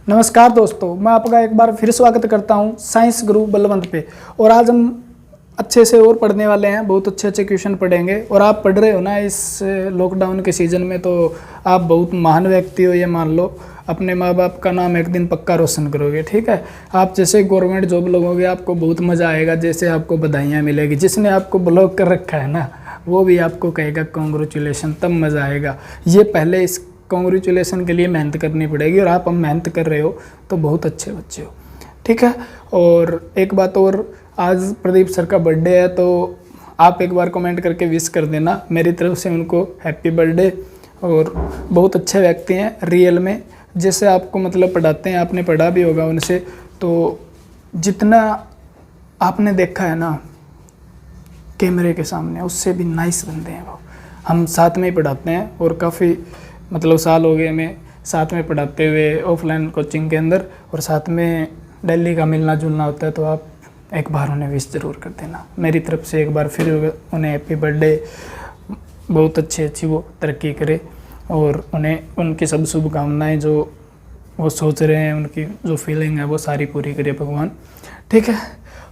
नमस्कार दोस्तों, मैं आपका एक बार फिर स्वागत करता हूं साइंस गुरु बलवंत पे। और आज हम अच्छे से और पढ़ने वाले हैं, बहुत अच्छे अच्छे क्वेश्चन पढ़ेंगे। और आप पढ़ रहे हो ना इस लॉकडाउन के सीज़न में, तो आप बहुत महान व्यक्ति हो, ये मान लो। अपने माँ बाप का नाम एक दिन पक्का रोशन करोगे, ठीक है। आप जैसे गवर्नमेंट जॉब लगोगे, आपको बहुत मज़ा आएगा, जैसे आपको बधाइयाँ मिलेगी। जिसने आपको ब्लॉक कर रखा है ना, वो भी आपको कहेगा कॉन्ग्रेचुलेसन, तब मज़ा आएगा। ये पहले इस कॉन्ग्रेचुलेसन के लिए मेहनत करनी पड़ेगी, और आप मेहनत कर रहे हो तो बहुत अच्छे बच्चे हो, ठीक है। और एक बात और, आज प्रदीप सर का बर्थडे है, तो आप एक बार कमेंट करके विश कर देना मेरी तरफ से उनको हैप्पी बर्थडे। और बहुत अच्छे व्यक्ति हैं रियल में, जैसे आपको मतलब पढ़ाते हैं, आपने पढ़ा भी होगा उनसे, तो जितना आपने देखा है ना कैमरे के सामने, उससे भी नाइस बंदे हैं वो। हम साथ में ही पढ़ाते हैं, और काफ़ी मतलब साल हो गए हमें साथ में पढ़ाते हुए ऑफलाइन कोचिंग के अंदर, और साथ में दिल्ली का मिलना जुलना होता है। तो आप एक बार उन्हें विश ज़रूर कर देना मेरी तरफ से, एक बार फिर उन्हें हैप्पी बर्थडे। बहुत अच्छी वो तरक्की करे, और उन्हें उनकी सब शुभकामनाएं जो वो सोच रहे हैं, उनकी जो फीलिंग है वो सारी पूरी करे भगवान, ठीक है।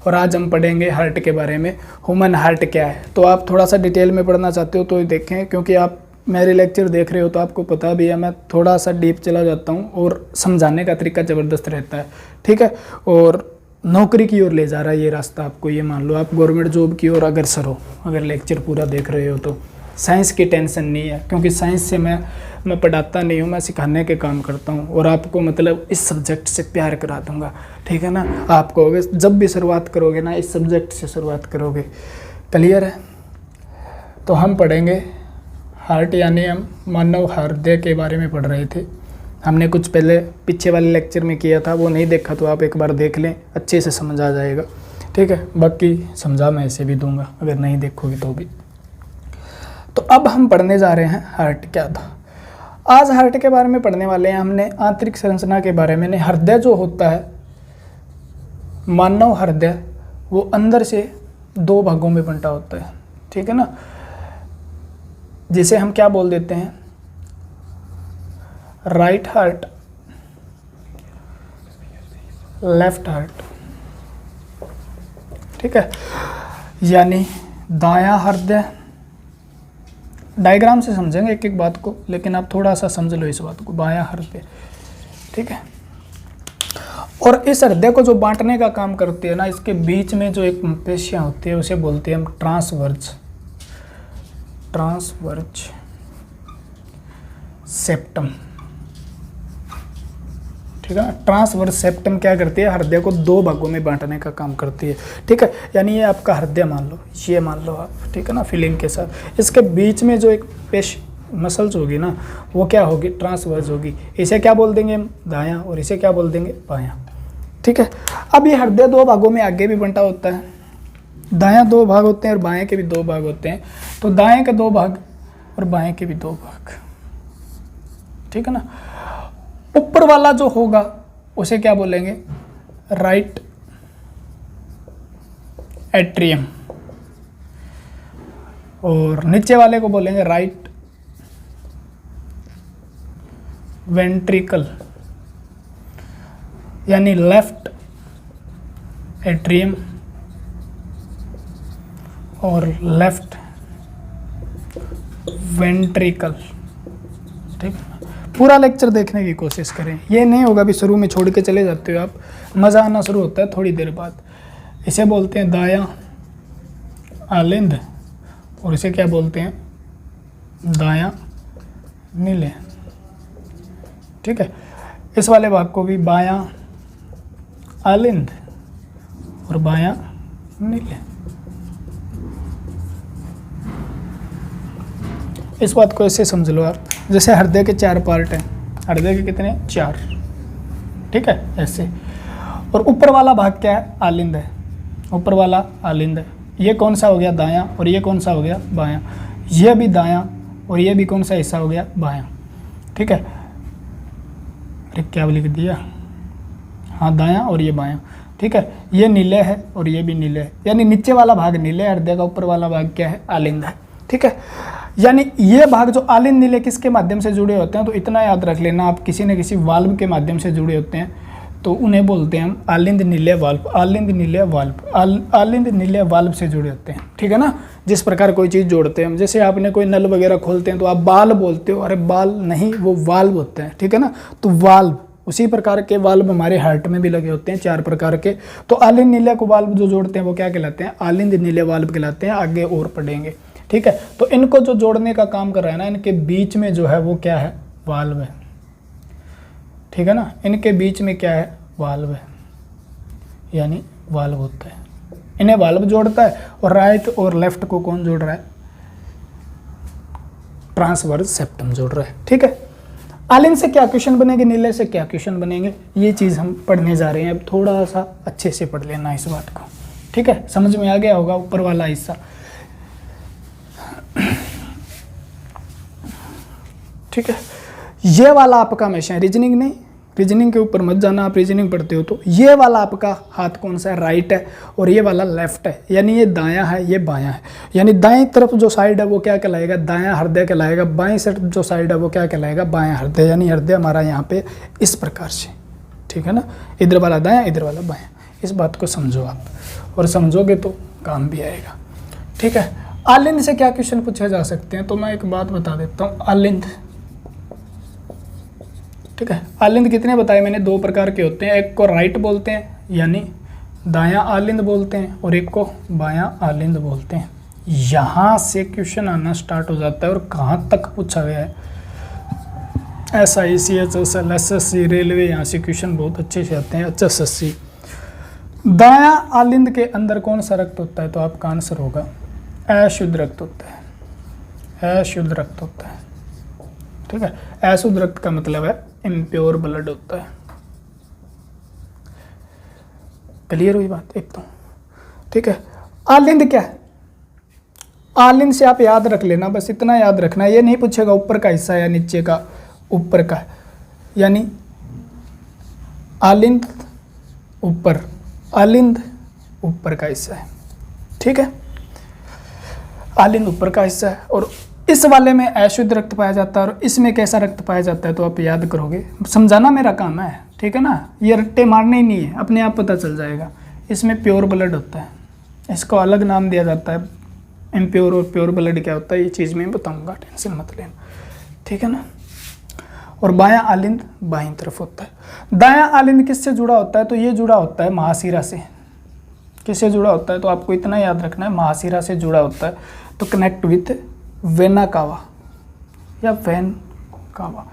और आज हम पढ़ेंगे हार्ट के बारे में। ह्यूमन हार्ट क्या है, तो आप थोड़ा सा डिटेल में पढ़ना चाहते हो तो देखें, क्योंकि आप मेरे लेक्चर देख रहे हो तो आपको पता भी है, मैं थोड़ा सा डीप चला जाता हूँ, और समझाने का तरीका ज़बरदस्त रहता है, ठीक है। और नौकरी की ओर ले जा रहा है ये रास्ता आपको, ये मान लो आप गवर्नमेंट जॉब की ओर अग्रसर हो, अगर लेक्चर पूरा देख रहे हो तो। साइंस की टेंशन नहीं है, क्योंकि साइंस से मैं पढ़ाता नहीं हूँ, मैं सिखाने के काम करता हूँ, और आपको मतलब इस सब्जेक्ट से प्यार करा दूँगा, ठीक है ना। आप कहोगे जब भी शुरुआत करोगे ना, इस सब्जेक्ट से शुरुआत करोगे, क्लियर है। तो हम पढ़ेंगे हार्ट, यानी हम मानव हृदय के बारे में पढ़ रहे थे। हमने कुछ पहले पीछे वाले लेक्चर में किया था, वो नहीं देखा तो आप एक बार देख लें, अच्छे से समझ आ जाएगा, ठीक है। बाकी समझा मैं ऐसे भी दूंगा अगर नहीं देखोगे तो भी। तो अब हम पढ़ने जा रहे हैं हार्ट क्या था। आज हार्ट के बारे में पढ़ने वाले हैं। हमने आंतरिक संरचना के बारे में, हृदय जो होता है, मानव हृदय, वो अंदर से दो भागों में बंटा होता है, ठीक है ना। जिसे हम क्या बोल देते हैं, राइट हार्ट, लेफ्ट हार्ट, ठीक है। यानी दायां हृदय, डायग्राम से समझेंगे एक एक बात को, लेकिन आप थोड़ा सा समझ लो इस बात को, बायां हृदय, ठीक है। और इस हृदय को जो बांटने का काम करती है ना, इसके बीच में जो एक पेशियां होती है उसे बोलते हैं हम ट्रांसवर्स सेप्टम, ठीक है। ट्रांसवर्स सेप्टम क्या करती है, हृदय को दो भागों में बांटने का काम करती है, ठीक है। यानी ये आपका हृदय मान लो, ये मान लो आप, ठीक है ना, फीलिंग के साथ। इसके बीच में जो एक मसल्स होगी ना, वो क्या होगी, ट्रांसवर्स होगी। इसे क्या बोल देंगे हम, दायां, और इसे क्या बोल देंगे, बायां, ठीक है। अब ये हृदय दो भागों में आगे भी बंटा होता है, दायां दो भाग होते हैं और बाएं के भी दो भाग होते हैं। तो दाएं के दो भाग और बाएं के भी दो भाग, ठीक है ना। ऊपर वाला जो होगा उसे क्या बोलेंगे, राइट एट्रियम, और नीचे वाले को बोलेंगे राइट वेंट्रिकल, यानी लेफ्ट एट्रियम और लेफ्ट वेंट्रिकल, ठीक है। पूरा लेक्चर देखने की कोशिश करें, ये नहीं होगा भी शुरू में छोड़ के चले जाते हो आप, मज़ा आना शुरू होता है थोड़ी देर बाद। इसे बोलते हैं दायां आलिंद, और इसे क्या बोलते हैं, दायां नीले, ठीक है। इस वाले भाग को भी बायां आलिंद और बायां नीले। इस बात को ऐसे समझ लो आप, जैसे हृदय के चार पार्ट हैं, हृदय के कितने, चार, ठीक है, ऐसे। और ऊपर वाला भाग क्या है, आलिंद है, ऊपर वाला आलिंद है। ये कौन सा हो गया, दायां, और ये कौन सा हो गया, बायां। ये भी दायां, और ये भी कौन सा हिस्सा हो गया, बायां, ठीक है। अरे क्या लिख दिया, हाँ दायां और ये बायां, ठीक है। ये नीले है और ये भी नीले है, यानी नीचे वाला भाग नीले हृदय का, ऊपर वाला भाग क्या है, आलिंद है, ठीक है। यानी ये भाग जो आलिंद नीले किसके माध्यम से जुड़े होते हैं, तो इतना याद रख लेना, आप किसी न किसी वाल्व के माध्यम से जुड़े होते हैं तो उन्हें बोलते हैं हम आलिंद नीले वाल्व, आलिंद नीले वाल्व, आलिंद नीले वाल्व से जुड़े होते हैं, ठीक है ना। जिस प्रकार कोई चीज़ जोड़ते हैं हम, जैसे आपने कोई नल वगैरह खोलते हैं तो आप बाल बोलते हो, अरे बाल नहीं, वो वाल्व होते हैं, ठीक है ना। तो वाल्व, उसी प्रकार के वाल्व हमारे हार्ट में भी लगे होते हैं 4 प्रकार के। तो आलिंद नीले को वाल्व जो जोड़ते हैं वो क्या कहलाते हैं, आलिंद नीले वाल्व कहलाते हैं। आगे और पढ़ेंगे, ठीक है। तो इनको जो जोड़ने का काम कर रहा है ना, इनके बीच में जो है वो क्या है, वाल्व है, ठीक है ना। इनके बीच में क्या है, वाल्व है, यानी वाल्व होता है, इन्हें वाल्व जोड़ता है। और राइट और लेफ्ट को कौन जोड़ रहा है, ट्रांसवर्स सेप्टम जोड़ रहा है, ठीक है। आलिंद से क्या क्वेश्चन बनेंगे, नीले से क्या क्वेश्चन बनेंगे, ये चीज़ हम पढ़ने जा रहे हैं। अब थोड़ा सा अच्छे से पढ़ लेना इस बात को, ठीक है। समझ में आ गया होगा ऊपर वाला हिस्सा, ठीक है। ये वाला आपका हमेशा रीजनिंग नहीं, रीजनिंग के ऊपर मत जाना, आप रीजनिंग पढ़ते हो तो ये वाला आपका हाथ कौन सा है, राइट है, और ये वाला लेफ्ट है, यानी ये दायां है, ये बायां है। यानी दाएं तरफ जो साइड है वो क्या कहलाएगा, दायां हृदय कहलाएगा, बाएं तरफ जो साइड है वो क्या कहलाएगा, बायां हृदय। यानी हृदय हमारा यहाँ पे इस प्रकार से, ठीक है ना, इधर वाला दायां, इधर वाला बायां। इस बात को समझो आप, और समझोगे तो काम भी आएगा, ठीक है। आलिंद से क्या क्वेश्चन पूछे जा सकते हैं, तो मैं एक बात बता देता हूँ। आलिंद, ठीक है, आलिंद कितने बताए मैंने, 2 प्रकार के होते हैं। एक को राइट बोलते हैं यानी दायां आलिंद बोलते हैं, और एक को बायां आलिंद बोलते हैं। यहाँ से क्वेश्चन आना स्टार्ट हो जाता है, और कहाँ तक पूछा गया है, SICH SSC रेलवे, यहाँ से क्वेश्चन बहुत अच्छे से आते हैं। HSSC, दायां आलिंद के अंदर कौन सा रक्त होता है, तो आपका आंसर होगा अशुद्ध रक्त होता है, अशुद्ध रक्त होता है, ठीक है। अशुद्ध रक्त का मतलब है इम्प्योर ब्लड होता है। क्लियर हुई बात एक तो, ठीक है। आलिंद क्या है, आलिंद से आप याद रख लेना, बस इतना याद रखना, ये नहीं पूछेगा ऊपर का हिस्सा या नीचे का, ऊपर का, यानी आलिंद ऊपर, आलिंद ऊपर का हिस्सा है, ठीक है। आलिंद ऊपर का हिस्सा है, और इस वाले में अशुद्ध रक्त पाया जाता है, और इसमें कैसा रक्त पाया जाता है, तो आप याद करोगे, समझाना मेरा काम है, ठीक है ना। ये रट्टे मारने ही नहीं है, अपने आप पता चल जाएगा। इसमें प्योर ब्लड होता है, इसको अलग नाम दिया जाता है, इम्प्योर और प्योर ब्लड क्या होता है ये चीज़ मैं बताऊंगा, टेंशन मत लेना, ठीक है ना। और बायां आलिंद बाईं तरफ होता है। दायां आलिंद किससे जुड़ा होता है, तो ये जुड़ा होता है महाशिरा से। किससे जुड़ा होता है, तो आपको इतना याद रखना है, महाशिरा से जुड़ा होता है। तो कनेक्ट विथ वेना कावा या वैन कावा,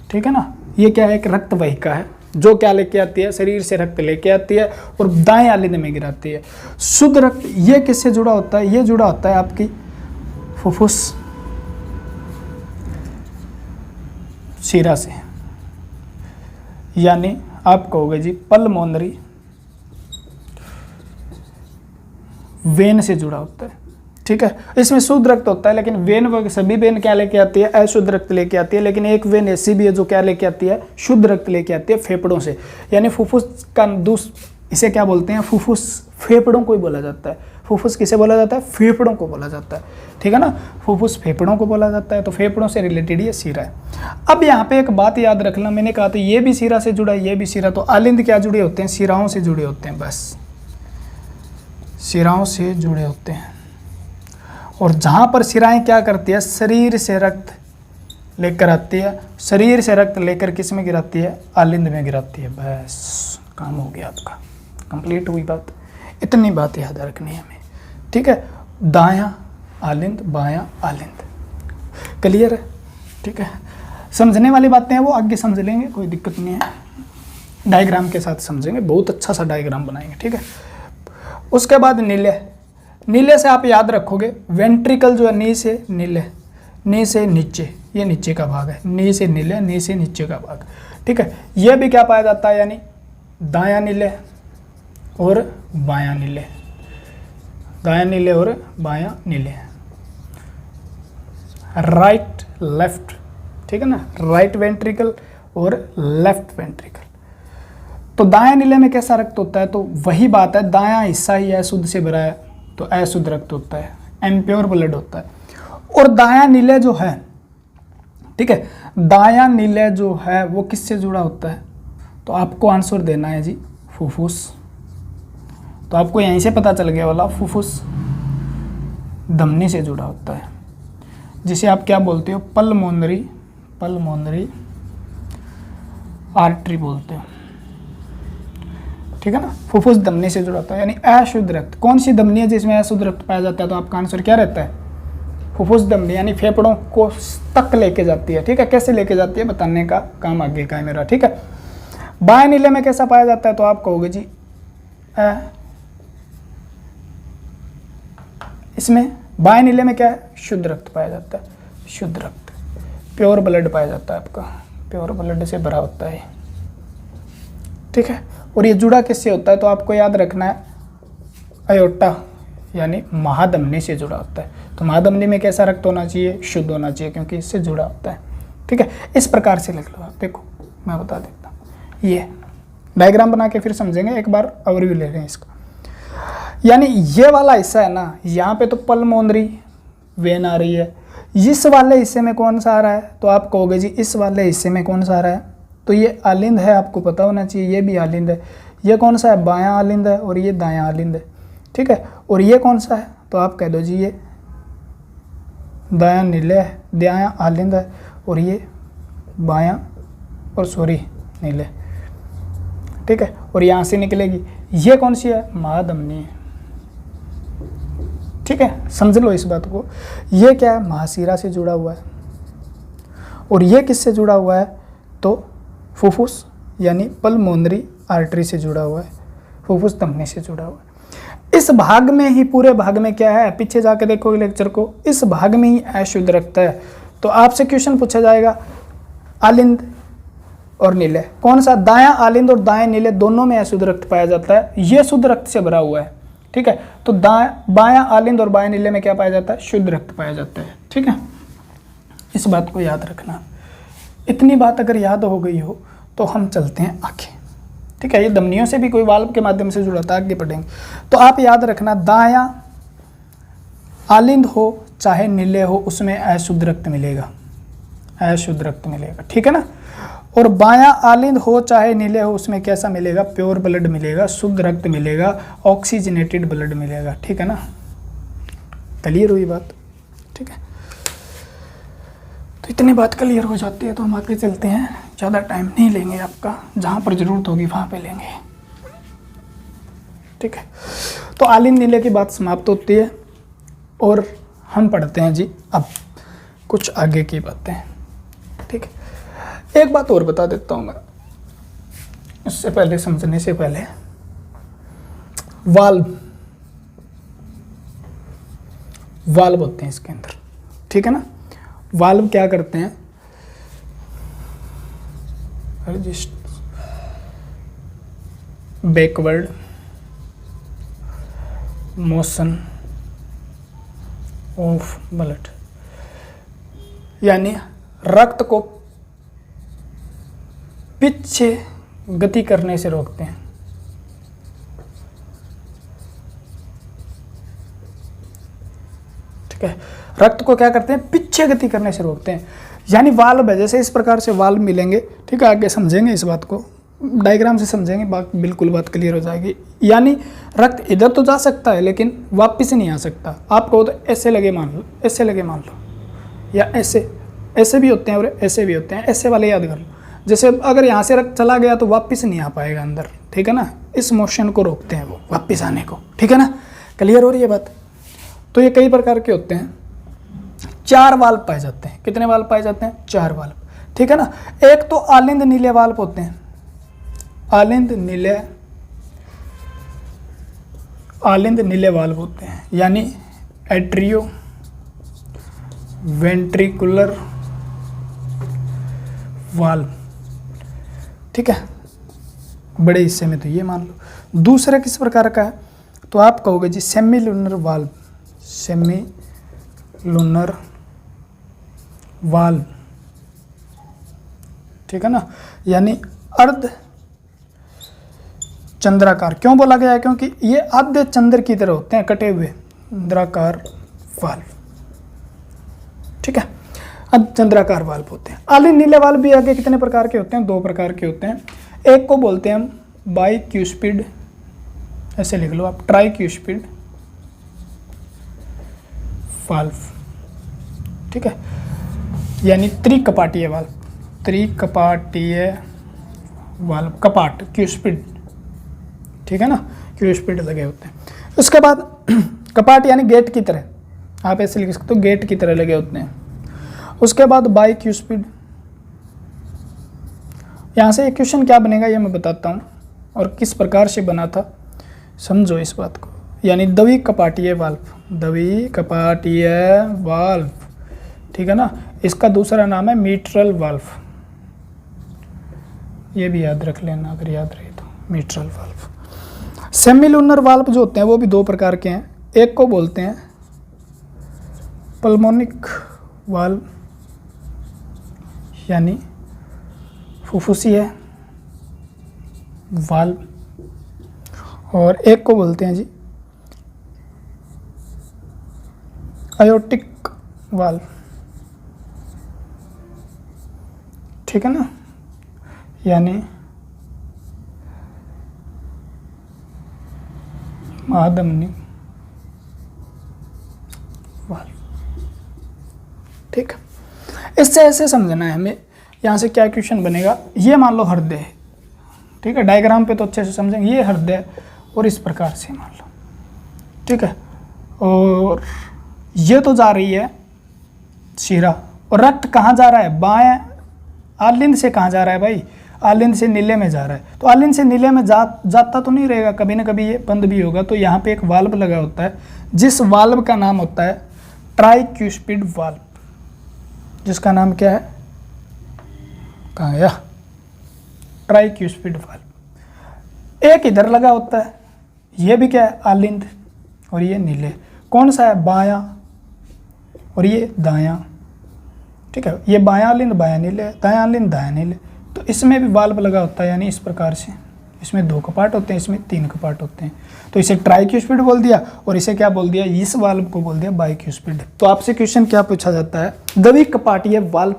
ठीक है ना। ये क्या है, एक रक्त वाहिका है जो क्या लेके आती है, शरीर से रक्त लेके आती है और दाएं आलिंद में गिराती है। शुद्ध रक्त ये किससे जुड़ा होता है, ये जुड़ा होता है आपकी फुफ्फुस शिरा से, यानी आप कहोगे जी पल्मोनरी वेन से जुड़ा होता है, ठीक है। इसमें शुद्ध रक्त होता है, लेकिन वेन, सभी वेन क्या लेके आती है, अशुद्ध रक्त लेके आती है, लेकिन एक वेन ऐसी भी है जो क्या लेके आती है, शुद्ध रक्त लेके आती है फेफड़ों से। यानी फुफ्फुस का इसे क्या बोलते हैं, फुफ्फुस फेफड़ों को ही बोला जाता है। फुफ्फुस किसे बोला जाता है, फेफड़ों को बोला जाता है, ठीक है ना। फुफ्फुस फेफड़ों को बोला जाता है, तो फेफड़ों से रिलेटेड ये शिरा है। अब यहाँ पे एक बात याद रखना, मैंने कहा तो ये भी शिरा से जुड़ा है, ये भी शिरा, तो आलिंद क्या जुड़े होते हैं, शिराओं से जुड़े होते हैं, बस शिराओं से जुड़े होते हैं। और जहाँ पर शिराएं क्या करती है, शरीर से रक्त लेकर आती है, शरीर से रक्त लेकर किस में गिराती है, आलिंद में गिराती है, बस काम हो गया आपका, कंप्लीट हुई बात। इतनी बात याद रखनी है हमें, ठीक है। दायां आलिंद बायां आलिंद, क्लियर है, ठीक है। समझने वाली बातें हैं वो आगे समझ लेंगे, कोई दिक्कत नहीं है, डायग्राम के साथ समझेंगे, बहुत अच्छा सा डायग्राम बनाएंगे, ठीक है। उसके बाद नीले, नीले से आप याद रखोगे वेंट्रिकल जो है नी से नीले, नी से नीचे, ये नीचे का भाग है, नी से नीले, नी से नीचे का भाग, ठीक है। ये भी क्या पाया जाता है, यानी दायां नीले और बायां नीले, दायां नीले और बायां नीले, राइट लेफ्ट, ठीक है ना, राइट वेंट्रिकल और लेफ्ट वेंट्रिकल। तो दायां नीले में कैसा रक्त होता है, तो वही बात है, दायां हिस्सा ही अशुद्ध से भरा है, तो अशुद्ध रक्त होता है। इम्प्योर ब्लड होता है। और दायां नीले जो है, ठीक है, दायां नीले जो है वो किससे जुड़ा होता है? तो आपको आंसर देना है जी फुफ्फुस। तो आपको यहीं से पता चल गया वाला, फुफ्फुस धमनी से जुड़ा होता है, जिसे आप क्या बोलते हो? पल्मोनरी आर्टरी बोलते हो, ठीक है ना। फुफ्फुस धमनी से जुड़ा होता है, यानी अशुद्ध रक्त। कौन सी धमनी है जिसमें अशुद्ध रक्त पाया जाता है? तो आपका आंसर क्या रहता है? फुफ्फुस धमनी, यानी फेफड़ों को तक लेके जाती है, ठीक है। कैसे लेके जाती है बताने का काम आगे का है मेरा, ठीक है। बाएं नीले में कैसा पाया जाता है? तो आप कहोगे जी इसमें बाएं नीले में क्या है? शुद्ध रक्त पाया जाता है, शुद्ध रक्त, प्योर ब्लड पाया जाता है आपका, प्योर ब्लड से भरा होता है, ठीक है। और ये जुड़ा किससे होता है? तो आपको याद रखना है अयोटा, यानी महाधमनी से जुड़ा होता है। तो महाधमनी में कैसा रक्त होना चाहिए? शुद्ध होना चाहिए, क्योंकि इससे जुड़ा होता है, ठीक है। इस प्रकार से लिख लो आप, देखो मैं बता देता हूँ, ये डायग्राम बना के फिर समझेंगे, एक बार ओवरव्यू ले लें इसका। यानी ये वाला हिस्सा है ना, यहाँ पे तो पल्मोनरी वेन आ रही है, इस वाले हिस्से में कौन सा आ रहा है? तो आप कहोगे जी इस वाले हिस्से में कौन सा आ रहा है? तो ये आलिंद है, आपको पता होना चाहिए, ये भी आलिंद है। ये कौन सा है? बायां आलिंद है, और ये दायां आलिंद है, ठीक है। और ये कौन सा है? तो आप कह दो जी ये दायां नीले है, दायां आलिंद है, और ये बायां और सॉरी नीले, ठीक है। और यहाँ से निकलेगी, ये कौन सी है? महाधमनी है, ठीक है। समझ लो इस बात को। ये क्या है? महाशिरा से जुड़ा हुआ है। और ये किससे जुड़ा हुआ है? तो फुफ्फुस यानी पल्मोनरी आर्टरी से जुड़ा हुआ है, फुफ्फुस धमनी से जुड़ा हुआ है। इस भाग में ही, पूरे भाग में क्या है? पीछे जाके देखोगे लेक्चर को, इस भाग में ही अशुद्ध रक्त है। तो आपसे क्वेश्चन पूछा जाएगा आलिंद और नीले कौन सा? दायां आलिंद और दाएं नीले दोनों में अशुद्ध रक्त पाया जाता है। ये शुद्ध रक्त से भरा हुआ है, ठीक है। तो बायां आलिंद और बाएं नीले में क्या पाया जाता है? शुद्ध रक्त पाया जाता है, ठीक है। इस बात को याद रखना। इतनी बात अगर याद हो गई हो तो हम चलते हैं आगे, ठीक है। ये धमनियों से भी कोई वाल्व के माध्यम से जुड़ा था, आगे बढ़ेंगे। तो आप याद रखना, दायां आलिंद हो चाहे नीले हो, उसमें अशुद्ध रक्त मिलेगा, अशुद्ध रक्त मिलेगा, ठीक है ना। और बायां आलिंद हो चाहे नीले हो, उसमें कैसा मिलेगा? प्योर ब्लड मिलेगा, शुद्ध रक्त मिलेगा, ऑक्सीजनेटेड ब्लड मिलेगा, ठीक है ना। क्लियर हुई बात, ठीक है। तो इतनी बात क्लियर हो जाती है तो हम आगे चलते हैं, ज़्यादा टाइम नहीं लेंगे आपका, जहाँ पर ज़रूरत होगी वहाँ पे लेंगे, ठीक है। तो आलिंद नीले की बात समाप्त होती है और हम पढ़ते हैं जी अब कुछ आगे की बातें, ठीक है। एक बात और बता देता हूँ मैं, इससे पहले, समझने से पहले, वाल्व होते हैं इसके अंदर, ठीक है ना। वाल्व क्या करते हैं? बैकवर्ड मोशन ऑफ ब्लड, यानी रक्त को पीछे गति करने से रोकते हैं, ठीक है। रक्त को क्या करते हैं? पीछे गति करने से रोकते हैं, यानी वाल्व है। जैसे इस प्रकार से वाल्व मिलेंगे, ठीक है। आगे समझेंगे इस बात को, डायग्राम से समझेंगे, बिल्कुल बात क्लियर हो जाएगी। यानी रक्त इधर तो जा सकता है लेकिन वापस नहीं आ सकता। आप कहो तो ऐसे लगे मान लो, ऐसे लगे मान लो, या ऐसे, ऐसे भी होते हैं और ऐसे भी होते हैं। ऐसे वाले याद कर लो, जैसे अगर यहाँ से रक्त चला गया तो वापस नहीं आ पाएगा अंदर, ठीक है ना। इस मोशन को रोकते हैं वो वापस आने को, ठीक है ना। क्लियर हो रही है बात। तो ये कई प्रकार के होते हैं। 4 वाल्व पाए जाते हैं। कितने वाल्व पाए जाते हैं? 4 वाल्व, ठीक है ना। एक तो आलिंद नीले वाल्व होते हैं, आलिंद नीले वाल्व होते हैं, यानी एट्रियो वेंट्रिकुलर वाल्व, ठीक है। बड़े हिस्से में तो ये मान लो। दूसरा किस प्रकार का है? तो आप कहोगे जी सेमीलुनर वाल्व, सेमीलुनर वाल्व, ठीक है ना, यानी अर्ध चंद्राकार। क्यों बोला गया है? क्योंकि ये आधे चंद्र की तरह होते हैं, कटे हुए चंद्राकार वाल्व, ठीक है। अर्धचंद्राकार वाल्व होते हैं। आलिंद नीले वाल्व भी आगे कितने प्रकार के होते हैं? 2 प्रकार के होते हैं। एक को बोलते हैं हम बाइक्यूस्पिड, ऐसे लिख लो आप, ट्राइक्यूस्पिड वाल्व, ठीक है, यानी त्रिकपाटीय वाल्व, त्रिकपाटीय वाल्व, कपाट, क्यूस्पिड, ठीक है ना, क्यूस्पिड लगे होते हैं। उसके बाद कपाट यानी गेट की तरह, आप ऐसे लिख सकते हो, गेट की तरह लगे होते हैं। उसके बाद बाइक्यूस्पिड, यहाँ से इक्वेशन क्या बनेगा ये मैं बताता हूँ और किस प्रकार से बना था, समझो इस बात को। यानी द्विकपाटीय वाल्व, द्विकपाटीय वाल्व, ठीक है ना। इसका दूसरा नाम है मीट्रल वाल्व, ये भी याद रख लेना अगर याद रहे तो, मीट्रल वाल्व। सेमीलुनर वाल्व जो होते हैं वो भी 2 प्रकार के हैं। एक को बोलते हैं पल्मोनिक वाल्व, यानी फुफ्फुसीय वाल्व, और एक को बोलते हैं जी आयोटिक वाल्व, ठीक है ना, यानी महाधमनी वाल्व, ठीक है। इससे ऐसे समझना है हमें, यहाँ से क्या क्वेश्चन बनेगा, ये मान लो हृदय है, ठीक है, डायग्राम पे तो अच्छे से समझेंगे, ये हृदय और इस प्रकार से मान लो, ठीक है, और ये तो जा रही है शिरा, और रक्त कहाँ जा रहा है, बाएं आलिंद से कहाँ जा रहा है भाई, आलिंद से नीले में जा रहा है। तो आलिंद से नीले में जाता तो नहीं रहेगा, कभी ना कभी ये बंद भी होगा। तो यहाँ पे एक वाल्व लगा होता है, जिस वाल्व का नाम होता है ट्राइक्यूस्पिड वाल्व, जिसका नाम क्या है, कहाँ गया, ट्राइक्यूस्पिड वाल्व। एक इधर लगा होता है, ये भी क्या है, आलिंद, और ये नीले, कौन सा है, बायां, और ये दायां, ठीक है, ये बायां आलिंद बायां नीले, दायां आलिंद दायां नीले। तो इसमें भी वाल्व लगा होता है, यानी इस प्रकार से, इसमें 2 कपाट होते हैं, इसमें 3 कपाट होते हैं। तो इसे ट्राइक्यूस्पिड बोल दिया, और इसे क्या बोल दिया, इस वाल्व को बोल दिया बाइक्यूस्पिड। तो आपसे क्वेश्चन क्या पूछा जाता है, द्विकपाटीय वाल्व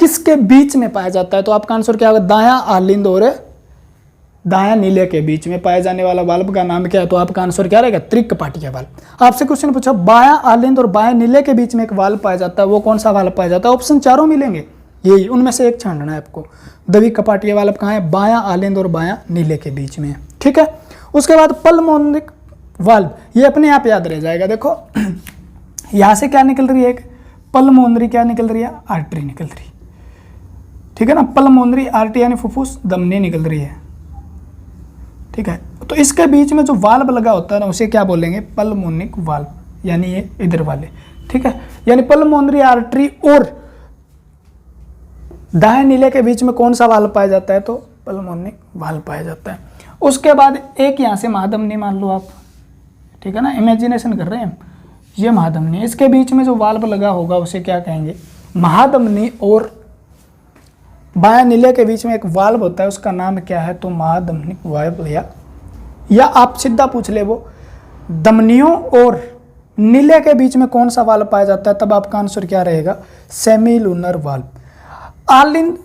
किसके बीच में पाया जाता है? तो आपका आंसर क्या होगा, दायां आलिंद और दायां नीले के बीच में पाए जाने वाला वाल्व का नाम क्या है? तो आपका आंसर क्या रहेगा, त्रिकपाटीय वाल्व। आपसे क्वेश्चन पूछा बायां आलिंद और बायां नीले के बीच में एक वाल्व पाया जाता है, वो कौन सा वाल्व पाया जाता है? ऑप्शन चारों मिलेंगे, यही उनमें से एक छांटना है आपको। द्विकपाटीय वाल्व कहाँ है, बायां आलिंद और बायां नीले के बीच में, ठीक है। उसके बाद पल्मोनिक वाल्व, ये अपने आप याद रह जाएगा। देखो यहां से क्या निकल रही है, एक पल्मोनरी क्या निकल रही है, आर्टरी निकल रही है, ठीक है ना। पल्मोनरी आर्टरी यानी फुफ्फुस धमनी निकल रही है, ठीक है। तो इसके बीच में जो वाल्व लगा होता है ना, उसे क्या बोलेंगे, पल्मोनिक वाल्व, यानी ये इधर वाले, ठीक है। यानी पल्मोनरी आर्टरी और दाएं नीले के बीच में कौन सा वाल्व पाया जाता है? तो पल्मोनिक वाल्व पाया जाता है। उसके बाद एक यहाँ से महाधमनी मान लो आप, ठीक है ना, इमेजिनेशन कर रहे हैं, ये महाधमनी, इसके बीच में जो वाल्व लगा होगा उसे क्या कहेंगे, महाधमनी। और बायां नीले के बीच में एक वाल्व होता है, उसका नाम क्या है? तो महाधमनिक वाल्व। या आप सीधा पूछ ले, वो धमनियों और नीले के बीच में कौन सा वाल्व पाया जाता है? तब आपका आंसर क्या रहेगा, सेमीलुनर वाल्व। आलिंद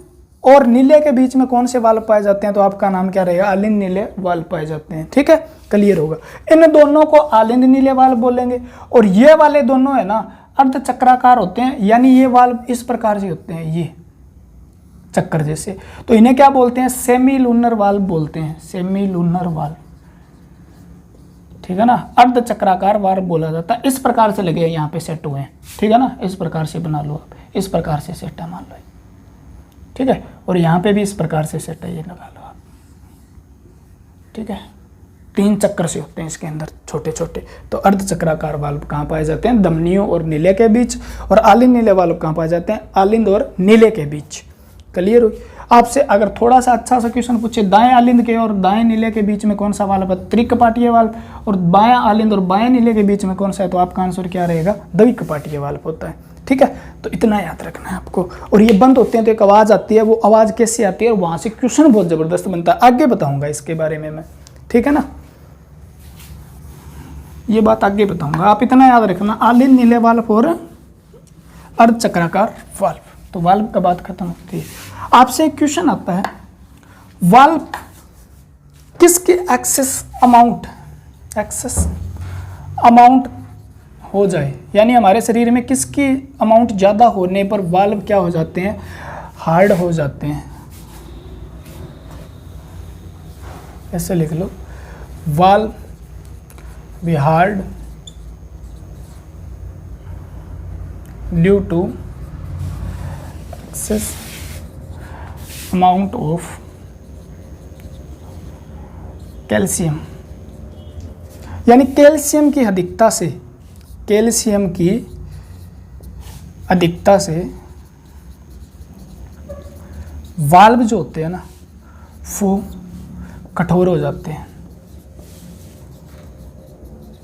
और नीले के बीच में कौन से वाल्व पाए जाते हैं? तो आपका नाम क्या रहेगा, आलिंद नीले वाल्व पाए जाते हैं, ठीक है, क्लियर होगा। इन दोनों को आलिंद नीले वाल्व बोलेंगे। और ये वाले दोनों है ना, अर्धचक्राकार होते हैं, यानी ये वाल्व इस प्रकार से होते हैं, ये चक्कर जैसे, तो इन्हें क्या बोलते हैं, सेमीलुनर वाल्व बोलते हैं, सेमीलुनर वाल्व, ठीक है ना, अर्धचक्राकार वाल्व बोला जाता है। इस प्रकार से लगे यहाँ पे सेट हुए हैं, ठीक है ना, इस प्रकार से बना लो आप, इस प्रकार से सेट है मान लो, ठीक है। और यहाँ पे भी इस प्रकार से सेट है, ये लगा लो आप, ठीक है। 3 चक्कर से होते हैं इसके अंदर, छोटे छोटे। तो अर्धचक्राकार वाल्व कहाँ पाए जाते हैं, धमनियों और नीले के बीच। और आलिंद नीले वाल्व कहाँ पाए जाते हैं, आलिंद और नीले के बीच। क्लियर हुई। आपसे अगर थोड़ा सा अच्छा सा क्वेश्चन पूछे, दाएं आलिंद के और दाएं नीले के बीच में कौन सा वाल्व है, त्रिकपाटीय वाल्व, और बायां आलिंद और बाएं नीले के बीच में कौन सा है? तो आपका आंसर क्या रहेगा, द्विकपाटीय वाल्व होता है, ठीक है। तो इतना याद रखना है आपको। और ये बंद होते हैं तो एक आवाज़ आती है, वो आवाज़ कैसे आती है, और वहाँ से क्वेश्चन बहुत ज़बरदस्त बनता है, आगे बताऊँगा इसके बारे में मैं, ठीक है ना। ये बात आगे बताऊंगा, आप इतना याद रखना, आलिन नीले वाल्व और अर्ध चक्राकार वाल्व। तो वाल्व का बात खत्म होती है। आपसे एक क्वेश्चन आता है, वाल्व किसके एक्सेस अमाउंट हो जाए, यानी हमारे शरीर में किसकी अमाउंट ज़्यादा होने पर वाल्व क्या हो जाते हैं, हार्ड हो जाते हैं। ऐसे लिख लो, valve be hard due to excess amount of calcium, यानी कैल्शियम की अधिकता से वाल्व जो होते हैं ना वो कठोर हो जाते हैं।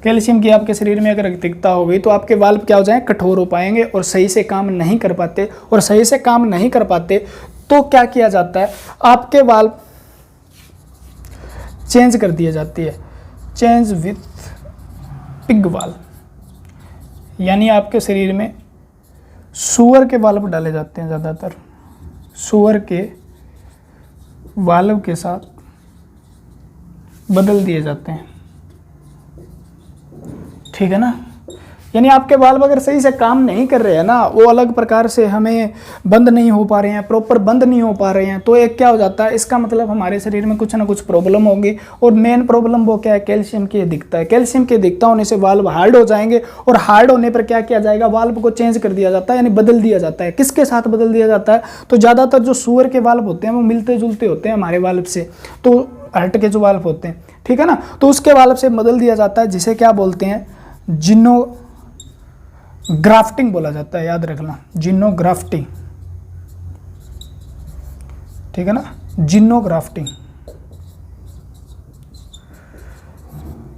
कैल्शियम की आपके शरीर में अगर अधिकता हो गई तो आपके वाल्व क्या हो जाएं, कठोर हो पाएंगे और सही से काम नहीं कर पाते, और सही से काम नहीं कर पाते तो क्या किया जाता है, आपके वाल्व चेंज कर दिया जाती है, चेंज विथ पिग वाल्व, यानी आपके शरीर में सूअर के वाल्व डाले जाते हैं, ज़्यादातर सूअर के वाल्व के साथ बदल दिए जाते हैं, ठीक है ना। यानी आपके वाल्व अगर सही से काम नहीं कर रहे हैं ना, वो अलग प्रकार से हमें बंद नहीं हो पा रहे हैं, प्रॉपर बंद नहीं हो पा रहे हैं, तो एक क्या हो जाता है, इसका मतलब हमारे शरीर में कुछ ना कुछ प्रॉब्लम होगी। और मेन प्रॉब्लम वो क्या है, कैल्शियम की अधिकता है। कैल्शियम की अधिकता होने से वाल्व हार्ड हो जाएंगे, और हार्ड होने पर क्या किया जाएगा, वाल्व को चेंज कर दिया जाता है, यानी बदल दिया जाता है। किसके साथ बदल दिया जाता है, तो ज़्यादातर जो सूअर के वाल्व होते हैं वो मिलते जुलते होते हैं हमारे वाल्व से, तो हर्ट के जो वाल्व होते हैं, ठीक है ना, तो उसके वाल्व से बदल दिया जाता है, जिसे क्या बोलते हैं, जिनोग्राफ्टिंग बोला जाता है, याद रखना, जिनोग्राफ्टिंग, ठीक है ना, जिनोग्राफ्टिंग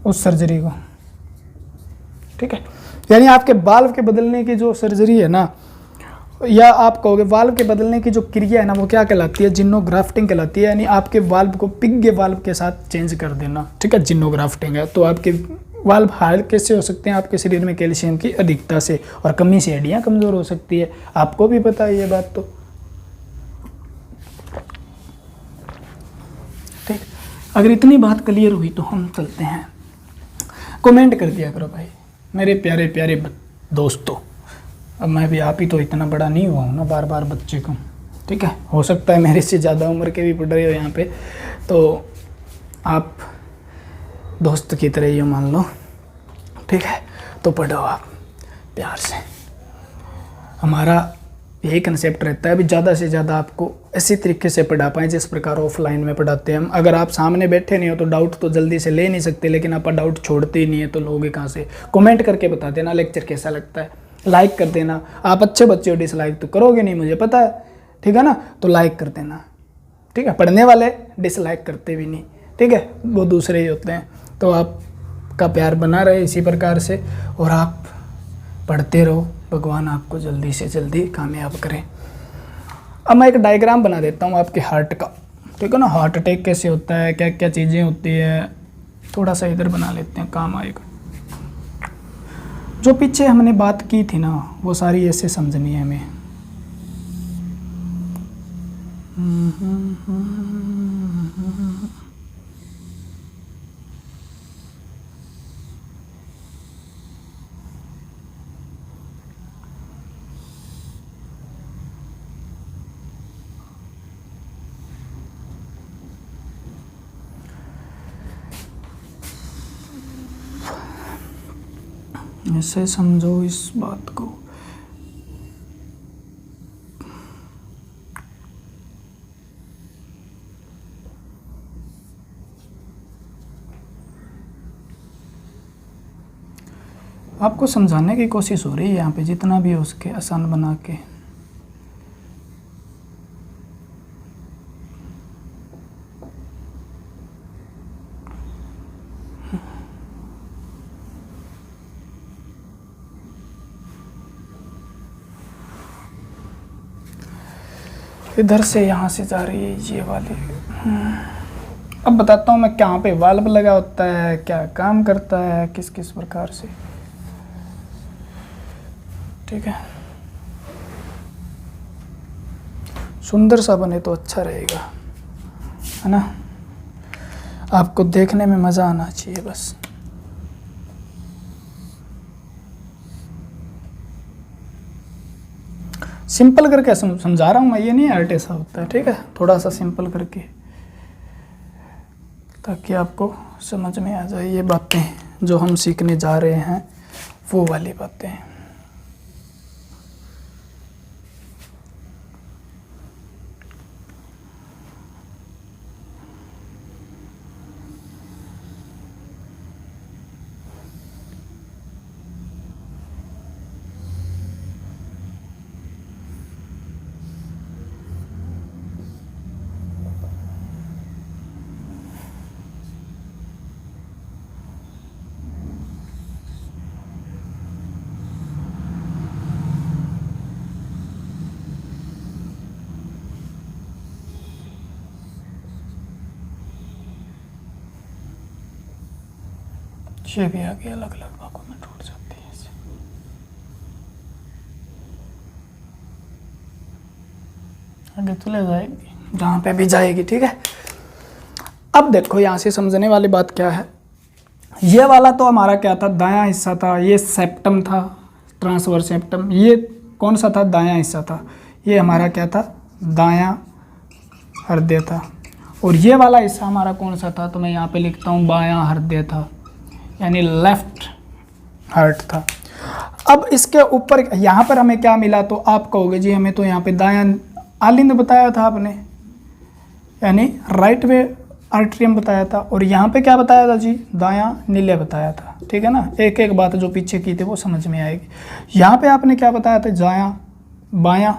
उस सर्जरी को, ठीक है। यानी आपके वाल्व के बदलने की जो सर्जरी है ना, या आप कहोगे वाल्व के बदलने की जो क्रिया है ना, वो क्या कहलाती है, जिनोग्राफ्टिंग कहलाती है। यानी आपके वाल्व को पिग के वाल्व के साथ चेंज कर देना, ठीक है, जिनोग्राफ्टिंग है। तो आपके वाल्व हार्ड कैसे हो सकते हैं, आपके शरीर में कैल्शियम की अधिकता से, और कमी से हड्डियां कमज़ोर हो सकती है, आपको भी पता है ये बात। तो ठीक, अगर इतनी बात क्लियर हुई तो हम चलते हैं, कमेंट कर दिया करो भाई मेरे प्यारे प्यारे दोस्तों। अब मैं भी आप ही तो इतना बड़ा नहीं हुआ हूँ ना, बार बार बच्चे को, ठीक है, हो सकता है मेरे से ज़्यादा उम्र के भी पढ़ रहे हो यहाँ पे, तो आप दोस्त की तरह ये मान लो, ठीक है, तो पढ़ो आप प्यार से। हमारा यही कंसेप्ट रहता है भी ज़्यादा से ज़्यादा आपको इसी तरीके से पढ़ा पाएँ जिस प्रकार ऑफलाइन में पढ़ाते हैं हम। अगर आप सामने बैठे नहीं हो तो डाउट तो जल्दी से ले नहीं सकते, लेकिन आप डाउट छोड़ते ही नहीं है, तो लोगे कहाँ से। कमेंट करके बता देना लेक्चर कैसा लगता है, लाइक कर देना। आप अच्छे बच्चे हो, डिसलाइक तो करोगे नहीं मुझे पता है, ठीक है ना, तो लाइक कर देना, ठीक है। पढ़ने वाले डिसलाइक करते भी नहीं, ठीक है, वो दूसरे ही होते हैं। तो आपका प्यार बना रहे इसी प्रकार से, और आप पढ़ते रहो, भगवान आपको जल्दी से जल्दी कामयाब करें। अब मैं एक डायग्राम बना देता हूँ आपके हार्ट का, ठीक है ना, हार्ट अटैक कैसे होता है, क्या क्या चीज़ें होती है, थोड़ा सा इधर बना लेते हैं, काम आएगा। जो पीछे हमने बात की थी ना, वो सारी ऐसे समझनी है हमें। ऐसे समझो इस बात को। आपको समझाने की कोशिश हो रही है यहाँ पे, जितना भी हो सके आसान बना के। इधर से यहाँ से जा रही है ये वाली, अब बताता हूँ मैं कहाँ पे वाल्व लगा होता है, क्या काम करता है, किस किस प्रकार से। ठीक है, सुंदर सा बने तो अच्छा रहेगा, है ना। आपको देखने में मज़ा आना चाहिए बस। सिंपल करके समझा रहा हूँ मैं, ये नहीं आर्ट ऐसा होता है। ठीक है, थोड़ा सा सिंपल करके, ताकि आपको समझ में आ जाए ये बातें जो हम सीखने जा रहे हैं, वो वाली बातें। ये भी आगे अलग अलग भागों में टूट जाती है ऐसे। आगे चले जाएगी जहाँ पे भी जाएगी। ठीक है, अब देखो यहाँ से समझने वाली बात क्या है। ये वाला तो हमारा क्या था, दायां हिस्सा था, ये सेप्टम था, ट्रांसवर्स सेप्टम। ये कौन सा था, दायां हिस्सा था। ये हमारा क्या था, दायां हृदय था। और ये वाला हिस्सा हमारा कौन सा था, तो मैं यहाँ पे लिखता हूँ बायां हृदय था, यानी लेफ्ट हार्ट था। अब इसके ऊपर यहाँ पर हमें क्या मिला, तो आप कहोगे जी हमें तो यहाँ पे दायां आलिंद बताया था आपने, यानी राइट वे आर्ट्रियम बताया था। और यहाँ पे क्या बताया था जी, दायां नीले बताया था। ठीक है ना, एक एक बात जो पीछे की थी वो समझ में आएगी। यहाँ पे आपने क्या बताया था, दायां बायां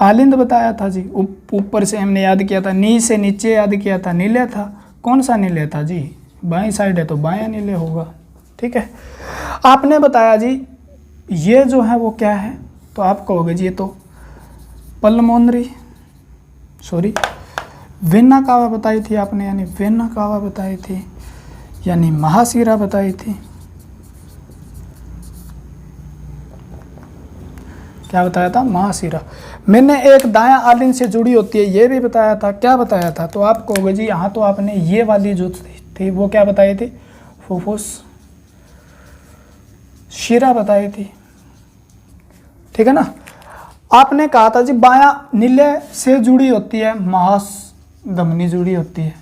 आलिंद बताया था जी। ऊपर से हमने याद किया था, नी से नीचे याद किया था, नीले था। कौन सा नीले था जी, बाईं साइड है तो बायां नीले होगा। ठीक है, आपने बताया जी ये जो है वो क्या है, तो आप कहोगे जी ये तो पल्मोनरी वेना कावा बताई थी आपने, यानी वेना कावा बताई थी, यानी महाशिरा बताई थी। क्या बताया था, महाशिरा। मैंने एक दायां आलिंद से जुड़ी होती है ये भी बताया था। क्या बताया था, तो आप कहोगे जी यहाँ तो आपने ये वाली जो थी वो क्या बताई थी, फुफ्फुस शिरा बताई थी। ठीक है ना, आपने कहा था जी बायां नीले से जुड़ी होती है, महाधमनी जुड़ी होती है,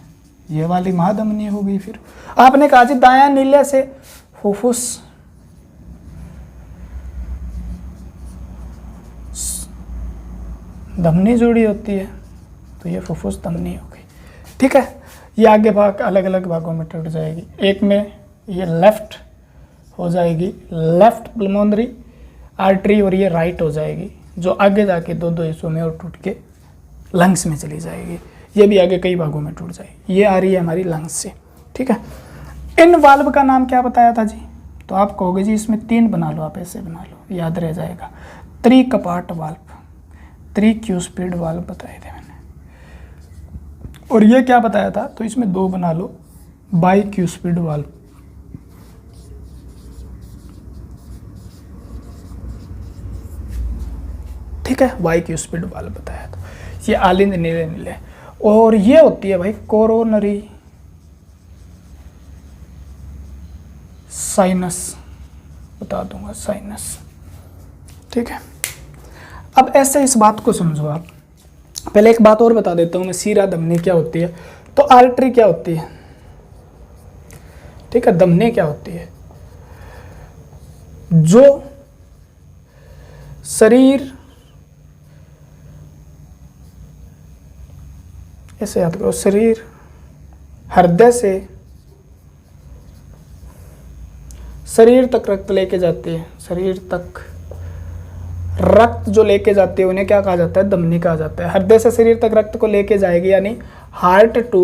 ये वाली महाधमनी हो गई। फिर आपने कहा जी दायां नीले से फुफ्फुस धमनी जुड़ी होती है, तो ये फुफ्फुस धमनी हो गई। ठीक है, ये आगे भाग अलग अलग भागों में टूट जाएगी। एक में ये लेफ्ट हो जाएगी, लेफ्ट पल्मोनरी आर्टरी, और ये राइट हो जाएगी, जो आगे जाके दो दो हिस्सों में और टूट के लंग्स में चली जाएगी। ये भी आगे कई भागों में टूट जाएगी। ये आ रही है हमारी लंग्स से। ठीक है, इन वाल्व का नाम क्या बताया था जी, तो आप कहोगे जी इसमें 3 बना लो, आप ऐसे बना लो, याद रह जाएगा। त्रिकपाट वाल्व, त्रिक्यूस्पिड वाल्व बताए थे मैंने। और ये क्या बताया था, तो इसमें 2 बना लो, बाइक्यूस्पिड वाल्व। ठीक है, बाइक्यूस्पिड वाल्व बताया था। ये आलिंद नीले नीले। और ये होती है भाई कोरोनरी साइनस, बता दूंगा साइनस। ठीक है, अब ऐसे इस बात को समझो आप। पहले एक बात और बता देता हूँ मैं, शिरा धमनी क्या होती है, तो आर्टरी क्या होती है। ठीक है, धमनी क्या होती है, जो शरीर, ऐसे याद करो, शरीर हृदय से शरीर तक रक्त लेके जाती है। शरीर तक रक्त जो लेके जाती है उन्हें क्या कहा जाता है, धमनी कहा जाता है। हृदय से शरीर तक रक्त को लेके जाएगी, यानी हार्ट टू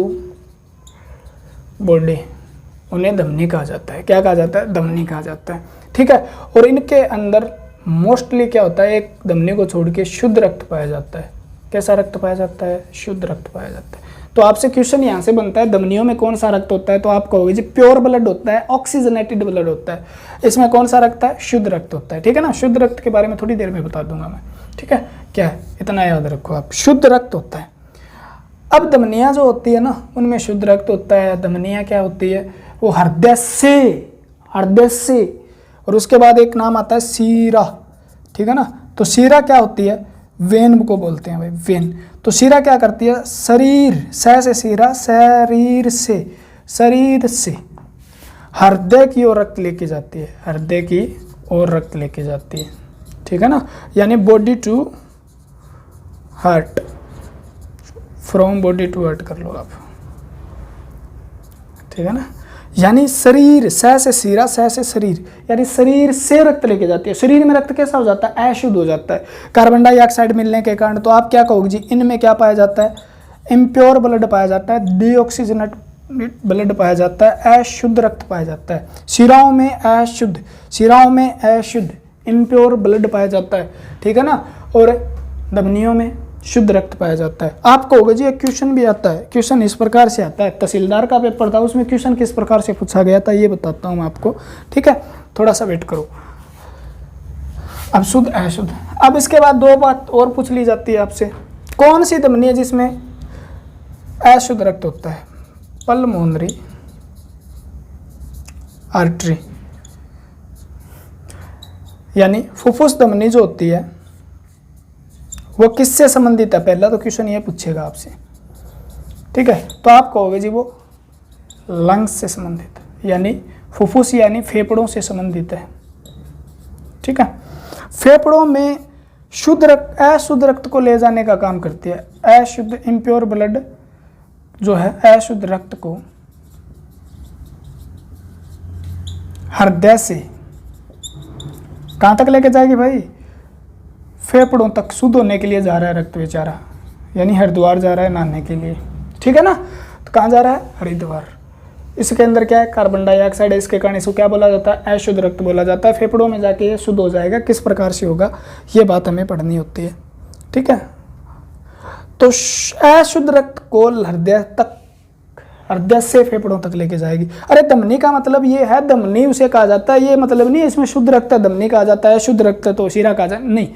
बॉडी, उन्हें धमनी कहा जाता है। क्या कहा जाता है, धमनी कहा जाता है। ठीक है, और इनके अंदर मोस्टली क्या होता है, एक धमनी को छोड़ के शुद्ध रक्त पाया जाता है। कैसा रक्त पाया जाता है, शुद्ध रक्त पाया जाता है। तो आपसे क्वेश्चन यहाँ से बनता है धमनियों में कौन सा रक्त होता है, तो आप कहोगे जी प्योर ब्लड होता है, ऑक्सीजनेटेड ब्लड होता है। इसमें कौन सा रक्त है, शुद्ध रक्त होता है। ठीक है ना, शुद्ध रक्त के बारे में थोड़ी देर में बता दूंगा मैं। ठीक है, क्या है इतना याद रखो आप, शुद्ध रक्त होता है। अब धमनियाँ जो होती है ना उनमें शुद्ध रक्त होता है। धमनियाँ क्या होती है, वो हृदय से, और उसके बाद एक नाम आता है सीरा। ठीक है ना, तो सीरा क्या होती है, वेन को बोलते हैं भाई, वेन। तो सीरा क्या करती है, शरीर से सीरा, शरीर से हृदय की ओर रक्त लेके जाती है, हृदय की ओर रक्त लेके जाती है। ठीक है ना, यानी body to heart, from body to heart कर लो आप। ठीक है ना, यानी शरीर से सीरा, से शरीर, यानी शरीर से रक्त लेके जाती है। शरीर में रक्त कैसा हो जाता है, अशुद्ध हो जाता है कार्बन डाइऑक्साइड मिलने के कारण। तो आप क्या कहोगे जी, इनमें क्या पाया जाता है, इम्प्योर ब्लड पाया जाता है, डीऑक्सीजनेट ब्लड पाया जाता है, अशुद्ध रक्त पाया जाता है। शिराओं में अशुद्ध इम्प्योर ब्लड पाया जाता है। ठीक है ना, और धमनियों में शुद्ध रक्त पाया जाता है। आप कहोगे जी एक क्वेश्चन भी आता है, क्वेश्चन इस प्रकार से आता है, तहसीलदार का पेपर था उसमें क्वेश्चन किस प्रकार से पूछा गया था ये बताता हूँ आपको। ठीक है, थोड़ा सा वेट करो। अब शुद्ध अशुद्ध, अब इसके बाद दो बात और पूछ ली जाती है आपसे, कौन सी धमनी है जिसमें अशुद्ध रक्त होता है, पल्मोनरी आर्टरी, यानी फुफ्फुस धमनी जो होती है वो किससे संबंधित है, पहला तो क्वेश्चन ये पूछेगा आपसे। ठीक है, तो आप कहोगे जी वो लंग्स से संबंधित, यानी फुफ्फुस यानी फेफड़ों से संबंधित है। ठीक है, फेफड़ों में अशुद्ध रक्त को ले जाने का काम करती है। अशुद्ध इम्प्योर ब्लड जो है, अशुद्ध रक्त को हृदय से कहाँ तक लेके जाएगी भाई, फेफड़ों तक। शुद्ध होने के लिए जा रहा है रक्त बेचारा, यानी हरिद्वार जा रहा है नहाने के लिए। ठीक है ना, तो कहाँ जा रहा है, हरिद्वार। इसके अंदर क्या है, कार्बन डाइऑक्साइड है, इसके कारण इसको क्या बोला जाता है, अशुद्ध रक्त बोला जाता है। फेफड़ों में जाके ये शुद्ध हो जाएगा, किस प्रकार से होगा ये बात हमें पढ़नी होती है। ठीक है, तो अशुद्ध रक्त को हृदय से फेफड़ों तक लेके जाएगी। अरे धमनी का मतलब ये है, धमनी उसे कहा जाता है, ये मतलब नहीं इसमें शुद्ध रक्त है धमनी कहा जाता है, शुद्ध रक्त तो शीरा कहा जाए, नहीं।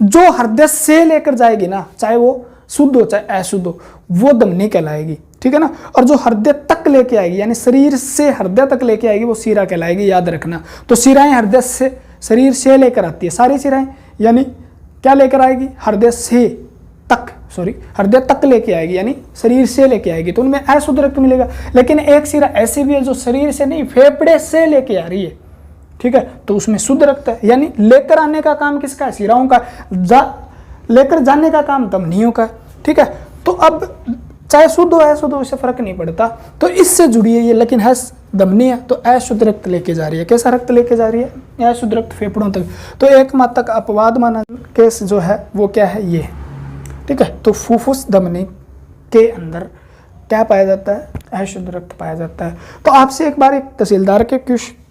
जो हृदय से लेकर जाएगी ना, चाहे वो शुद्ध हो चाहे अशुद्ध हो, वो धमनी कहलाएगी। ठीक है ना, और जो हृदय तक लेके आएगी, यानी शरीर से हृदय तक लेके आएगी, वो शीरा कहलाएगी, याद रखना। तो शीराएं हृदय से, शरीर से लेकर आती है सारी शीराएं, यानी क्या लेकर आएगी, हृदय तक लेके आएगी, यानी शरीर से लेके आएगी, तो उनमें अशुद्ध रक्त मिलेगा। लेकिन एक शीरा ऐसी भी है जो शरीर से नहीं, फेफड़े से लेके आ रही है। ठीक है, तो उसमें शुद्ध रक्त है, यानी लेकर आने का काम किसका है, शीराओं का, लेकर जाने का काम धमनियों का। ठीक है, तो अब चाहे शुद्ध हो अशुद्ध हो, इससे फर्क नहीं पड़ता, तो इससे जुड़ी है ये। लेकिन है धमनी है तो अशुद्ध रक्त लेके जा रही है। कैसा रक्त लेके जा रही है, अशुद्ध रक्त फेफड़ों तक। तो एकमात्र अपवाद माना केस जो है वो क्या है, ये। ठीक है, तो फुफ्फुस धमनी के अंदर क्या पाया जाता है, अशुद्ध रक्त पाया जाता है। तो आपसे एक बार एक तहसीलदार के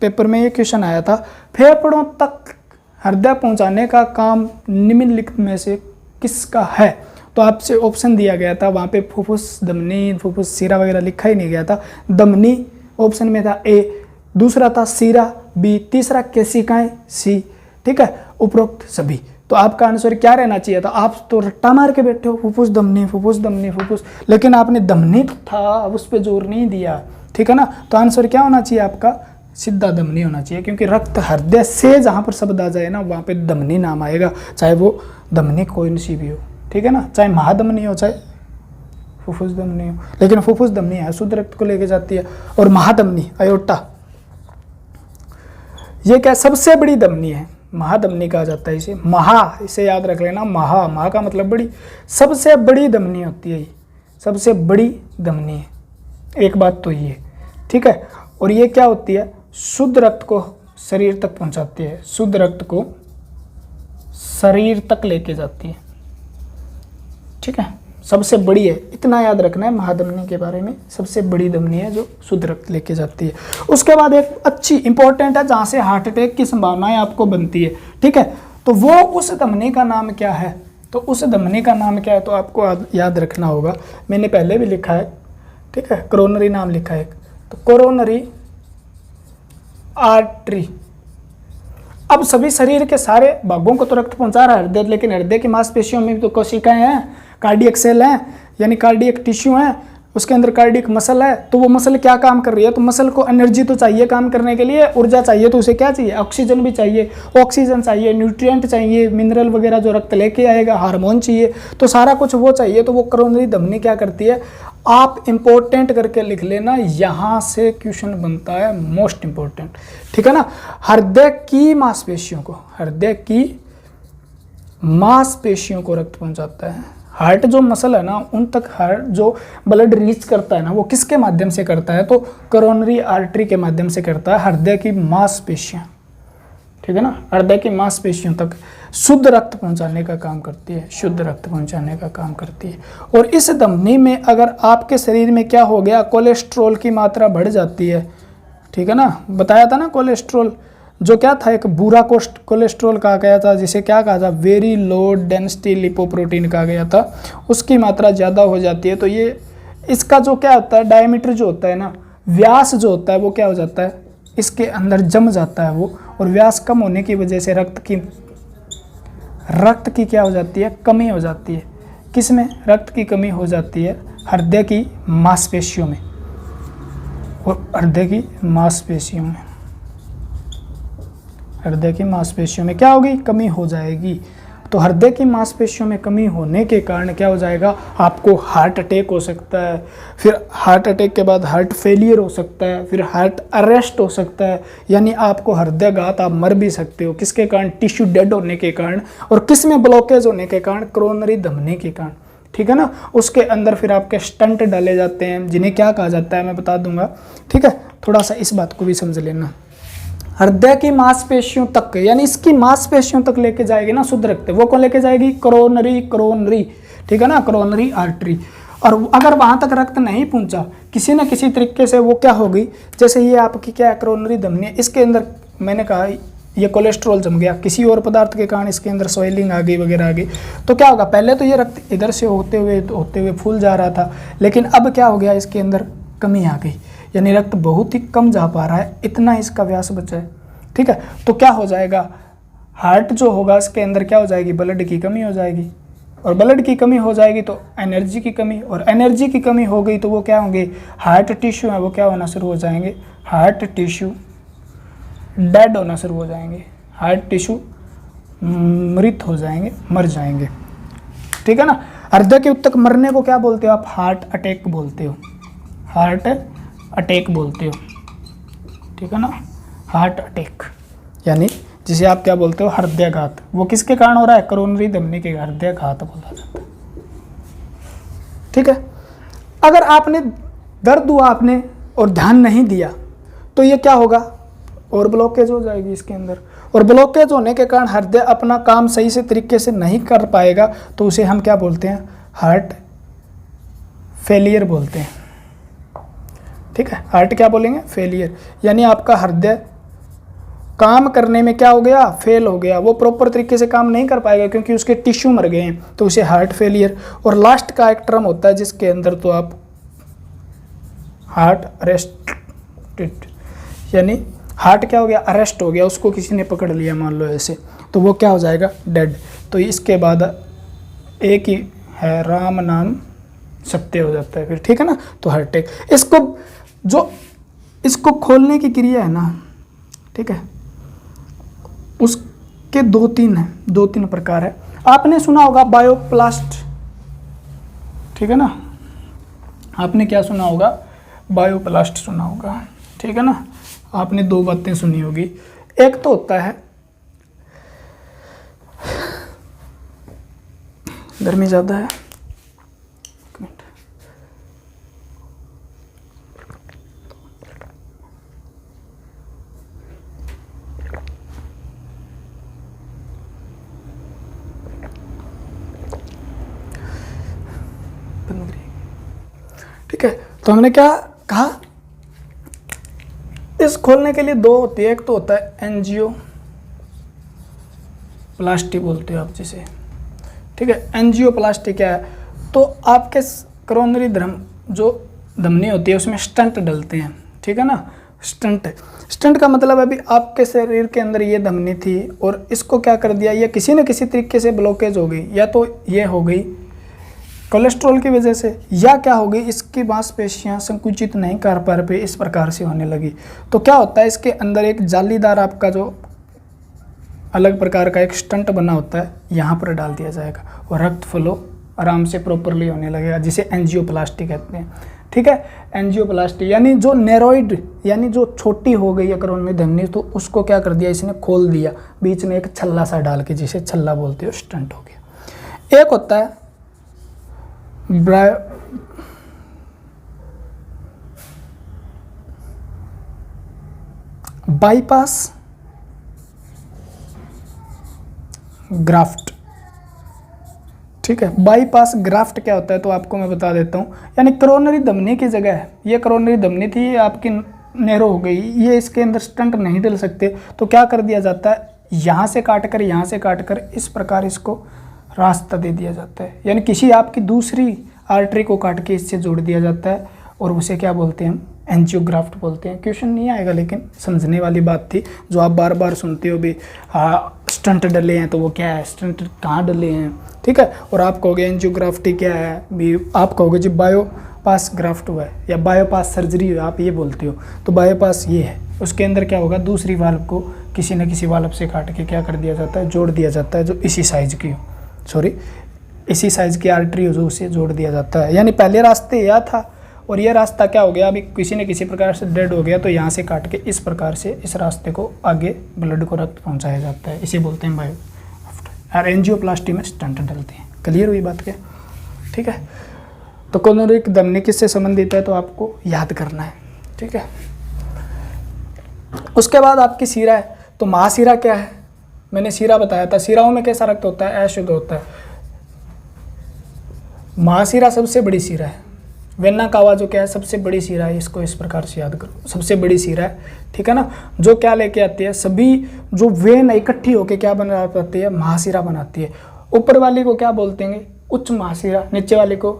पेपर में ये क्वेश्चन आया था, फेफड़ों तक हृदय पहुंचाने का काम निम्नलिखित में से किसका है। तो आपसे ऑप्शन दिया गया था, वहाँ पे फुफ्फुस धमनी, फुफ्फुस शीरा वगैरह लिखा ही नहीं गया था। धमनी ऑप्शन में था ए, दूसरा था शीरा बी, तीसरा केशिकाएं सी। ठीक है, उपरोक्त सभी। तो आपका आंसर क्या रहना चाहिए था, आप तो रट्टा मार के बैठे हो, फुफ्फुस धमनी फुफ्फुस धमनी फुफ्फुस, लेकिन आपने धमनी था उस पर जोर नहीं दिया। ठीक है ना, तो आंसर क्या होना चाहिए आपका, सीधा धमनी होना चाहिए, क्योंकि रक्त हृदय से जहाँ पर शब्द आ जाए ना वहाँ पे धमनी नाम आएगा, चाहे वो धमनी कोई सी भी हो। ठीक है ना, चाहे महाधमनी हो चाहे फुफ्फुस धमनी हो, लेकिन फुफ्फुस धमनी है शुद्ध रक्त को लेके जाती है। और महाधमनी अयोटा, ये क्या सबसे बड़ी धमनी है, महाधमनी कहा जाता है इसे। इसे याद रख लेना, महा का मतलब बड़ी, सबसे बड़ी धमनी होती है ये, सबसे बड़ी धमनी है। एक बात तो ये, ठीक है। और ये क्या होती है, शुद्ध रक्त को शरीर तक पहुंचाती है, शुद्ध रक्त को शरीर तक लेके जाती है। ठीक है, सबसे बड़ी है, इतना याद रखना है महाधमनी के बारे में, सबसे बड़ी धमनी है जो शुद्ध रक्त लेके जाती है। उसके बाद एक अच्छी इंपॉर्टेंट है जहाँ से हार्ट अटैक की संभावनाएं आपको बनती है। ठीक है, तो वो उस धमनी का नाम क्या है, तो उस धमनी का नाम क्या है, तो आपको याद रखना होगा, मैंने पहले भी लिखा है, ठीक है, कोरोनरी नाम लिखा है, तो कोरोनरी आर्टरी। अब सभी शरीर के सारे भागों को तो रक्त पहुंचा रहा है हृदय, लेकिन हृदय की मांसपेशियों में भी तो कोशिकाएं हैं, कार्डियक सेल हैं, यानी कार्डियक टिश्यू हैं, उसके अंदर कार्डियक मसल है। तो वो मसल क्या काम कर रही है, तो मसल को एनर्जी तो चाहिए काम करने के लिए, ऊर्जा चाहिए, तो उसे क्या चाहिए, ऑक्सीजन भी चाहिए, ऑक्सीजन चाहिए, न्यूट्रिएंट चाहिए, मिनरल वगैरह जो रक्त लेके आएगा, हार्मोन चाहिए, तो सारा कुछ वो चाहिए। तो वो कोरोनरी धमनी क्या करती है, आप इंपॉर्टेंट करके लिख लेना, यहाँ से क्वेश्चन बनता है मोस्ट इंपॉर्टेंट, ठीक है ना। हृदय की मांसपेशियों को, हृदय की मांसपेशियों को रक्त पहुंचाता है। हार्ट जो मसल है ना, उन तक हार्ट जो ब्लड रीच करता है ना, वो किसके माध्यम से करता है, तो कोरोनरी आर्टरी के माध्यम से करता है, हृदय की मांसपेशियां, ठीक है ना, हृदय की मांसपेशियों तक शुद्ध रक्त पहुंचाने का काम करती है, शुद्ध रक्त पहुंचाने का काम करती है। और इस धमनी में अगर आपके शरीर में क्या हो गया, कोलेस्ट्रॉल की मात्रा बढ़ जाती है, ठीक है ना, बताया था ना, कोलेस्ट्रॉल जो क्या था, एक बुरा कोलेस्ट्रॉल कहा गया था, जिसे क्या कहा था, वेरी लो डेंसिटी लिपोप्रोटीन कहा गया था, उसकी मात्रा ज़्यादा हो जाती है। तो ये इसका जो क्या होता है, डायमीटर जो होता है ना, व्यास जो होता है वो क्या हो जाता है, इसके अंदर जम जाता है वो, और व्यास कम होने की वजह से रक्त की क्या हो जाती है, कमी हो जाती है। किस में रक्त की कमी हो जाती है, हृदय की मांसपेशियों में, और हृदय की मांसपेशियों में, हृदय की मांसपेशियों में क्या होगी, कमी हो जाएगी। तो हृदय की मांसपेशियों में कमी होने के कारण क्या हो जाएगा, आपको हार्ट अटैक हो सकता है, फिर हार्ट अटैक के बाद हार्ट फेलियर हो सकता है, फिर हार्ट अरेस्ट हो सकता है, यानी आपको हृदयघात, आप मर भी सकते हो। किसके कारण, टिश्यू डेड होने के कारण, और किस में ब्लॉकेज होने के कारण, कोरोनरी धमनी के कारण, ठीक है ना। उसके अंदर फिर आपके स्टंट डाले जाते हैं, जिन्हें क्या कहा जाता है मैं बता दूंगा, ठीक है, थोड़ा सा इस बात को भी समझ लेना। हृदय की मांसपेशियों तक, यानी इसकी मांसपेशियों तक लेके जाएगी ना शुद्ध रक्त, वो कौन लेके जाएगी, कोरोनरी, ठीक है ना, कोरोनरी आर्टरी। और अगर वहां तक रक्त नहीं पहुंचा किसी न किसी तरीके से, वो क्या होगी, जैसे ये आपकी क्या है, कोरोनरी धमनी, इसके अंदर मैंने कहा ये कोलेस्ट्रॉल जम गया, किसी और पदार्थ के कारण इसके अंदर स्वेलिंग आ गई वगैरह आ गई, तो क्या होगा, पहले तो ये रक्त इधर से होते हुए फूल जा रहा था, लेकिन अब क्या हो गया, इसके अंदर कमी आ गई, यानी रक्त बहुत ही कम जा पा रहा है, इतना इसका व्यास बचा है, ठीक है। तो क्या हो जाएगा, हार्ट जो होगा इसके अंदर क्या हो जाएगी, ब्लड की कमी हो जाएगी, और ब्लड की कमी हो जाएगी तो एनर्जी की कमी, और एनर्जी की कमी हो गई तो वो क्या होंगे, हार्ट टिश्यू है वो क्या होना शुरू हो जाएंगे, हार्ट टिश्यू डेड होना शुरू हो जाएंगे, हार्ट टिश्यू मृत हो जाएंगे, मर जाएंगे, ठीक है ना। हृदय के उत्तक मरने को क्या बोलते हो आप, हार्ट अटैक बोलते हो, हार्ट अटैक बोलते हो, ठीक है ना, हार्ट अटैक, यानी जिसे आप क्या बोलते हो, हृदयघात। वो किसके कारण हो रहा है, कोरोनरी धमनी के, हृदयघात बोला जाता है, ठीक है। अगर आपने दर्द हुआ आपने और ध्यान नहीं दिया तो ये क्या होगा, और ब्लॉकेज हो जाएगी इसके अंदर, और ब्लॉकेज होने के कारण हृदय अपना काम सही से तरीके से नहीं कर पाएगा, तो उसे हम क्या बोलते हैं, हार्ट फेलियर बोलते हैं, ठीक है। हार्ट क्या बोलेंगे, फेलियर, यानी आपका हृदय काम करने में क्या हो गया, फेल हो गया, वो प्रॉपर तरीके से काम नहीं कर पाएगा क्योंकि उसके टिश्यू मर गए हैं, तो उसे हार्ट फेलियर। और लास्ट का एक टर्म होता है जिसके अंदर तो आप हार्ट अरेस्टेड, यानी हार्ट क्या हो गया, अरेस्ट हो गया, उसको किसी ने पकड़ लिया मान लो ऐसे, तो वो क्या हो जाएगा, डेड। तो इसके बाद एक ही है, राम नाम सत्य हो जाता है फिर, ठीक है ना। तो हार्ट अटैक, इसको खोलने की क्रिया है ना, ठीक है, उसके दो तीन प्रकार है। आपने सुना होगा बायोप्लास्ट, ठीक है ना, आपने क्या सुना होगा, बायोप्लास्ट सुना होगा, ठीक है ना। आपने दो बातें सुनी होगी, एक तो होता है, गर्मी ज़्यादा है, एक मिनट, ठीक है। तो हमने क्या कहा, इस खोलने के लिए दो होती है, एक तो होता है एंजियोप्लास्टी बोलते हो आप जिसे, ठीक है। एंजियोप्लास्टी क्या है, तो आपके कोरोनरी जो धमनी होती है उसमें स्टंट डलते हैं, ठीक है ना। स्टंट का मतलब अभी आपके शरीर के अंदर ये धमनी थी और इसको क्या कर दिया, ये किसी न किसी तरीके से ब्लॉकेज हो गई, या तो ये हो गई कोलेस्ट्रॉल की वजह से, या क्या हो गई इसकी मांसपेशियां संकुचित नहीं कर पा रही, इस प्रकार से होने लगी। तो क्या होता है, इसके अंदर एक जालीदार आपका जो अलग प्रकार का एक स्टंट बना होता है, यहाँ पर डाल दिया जाएगा और रक्त फ्लो आराम से प्रॉपरली होने लगेगा, जिसे एंजियोप्लास्टी कहते हैं, ठीक है। एंजियोप्लास्टी यानी जो नेरोइड यानी जो छोटी हो गई है कोरोनरी धमनी, तो उसको क्या कर दिया, इसने खोल दिया, बीच में एक छल्ला सा डाल के, जिसे छल्ला बोलते हो, स्टंट हो गया। एक होता है बाईपास ग्राफ्ट, ठीक है। बाईपास ग्राफ्ट क्या होता है, तो आपको मैं बता देता हूँ। यानी कोरोनरी धमनी की जगह है, ये कोरोनरी धमनी थी, ये आपकी नैरो हो गई, ये इसके अंदर स्टंट नहीं डल सकते, तो क्या कर दिया जाता है, यहाँ से काट कर, यहाँ से काट कर, इस प्रकार इसको रास्ता दे दिया जाता है। यानी किसी आपकी दूसरी आर्टरी को काट के इससे जोड़ दिया जाता है, और उसे क्या बोलते हैं, हम एंजियोग्राफ्ट बोलते हैं। क्वेश्चन नहीं आएगा, लेकिन समझने वाली बात थी, जो आप बार बार सुनते हो भी, स्टंट डले हैं, तो वो क्या है, स्टंट कहाँ डले हैं, ठीक है। और आप कहोगे एंजियोग्राफ्टी क्या है भी, आप कहोगे जी बायोपास ग्राफ्ट हुआ है या बायोपास सर्जरी हुआ, आप ये बोलते हो। तो बायोपास ये है, उसके अंदर क्या होगा, दूसरी वाल्व को किसी न किसी वाल्व से काट के क्या कर दिया जाता है, जोड़ दिया जाता है, जो इसी साइज की हो, इसी साइज की आर्टरी हो, जो उसे जोड़ दिया जाता है। यानी पहले रास्ते यह था, और ये रास्ता क्या हो गया, अभी किसी न किसी प्रकार से डेड हो गया, तो यहाँ से काट के इस प्रकार से इस रास्ते को आगे ब्लड को रक्त पहुँचाया जाता है, इसे बोलते हैं बायो। और एंजियोप्लास्टी में स्टंट डलते हैं। क्लियर हुई बात क्या, ठीक है। तो कोरोनरी धमनी किससे संबंधित है, तो आपको याद करना है, ठीक है। उसके बाद आपकी सीरा है, तो महासीरा क्या है, मैंने सीरा बताया था। सीराओं में कैसा रक्त होता है, अशुद्ध होता है। महासीरा सबसे बड़ी सीरा है। वेना कावा जो क्या है, सबसे बड़ी सीरा है, इसको इस प्रकार से याद करो, सबसे बड़ी सीरा है, ठीक है ना। जो क्या लेके आती है, सभी जो वेन इकट्ठी होके क्या बना पाती है, महासीरा बनाती है। ऊपर वाली को क्या बोलते हैं, उच्च महासीरा, नीचे वाले को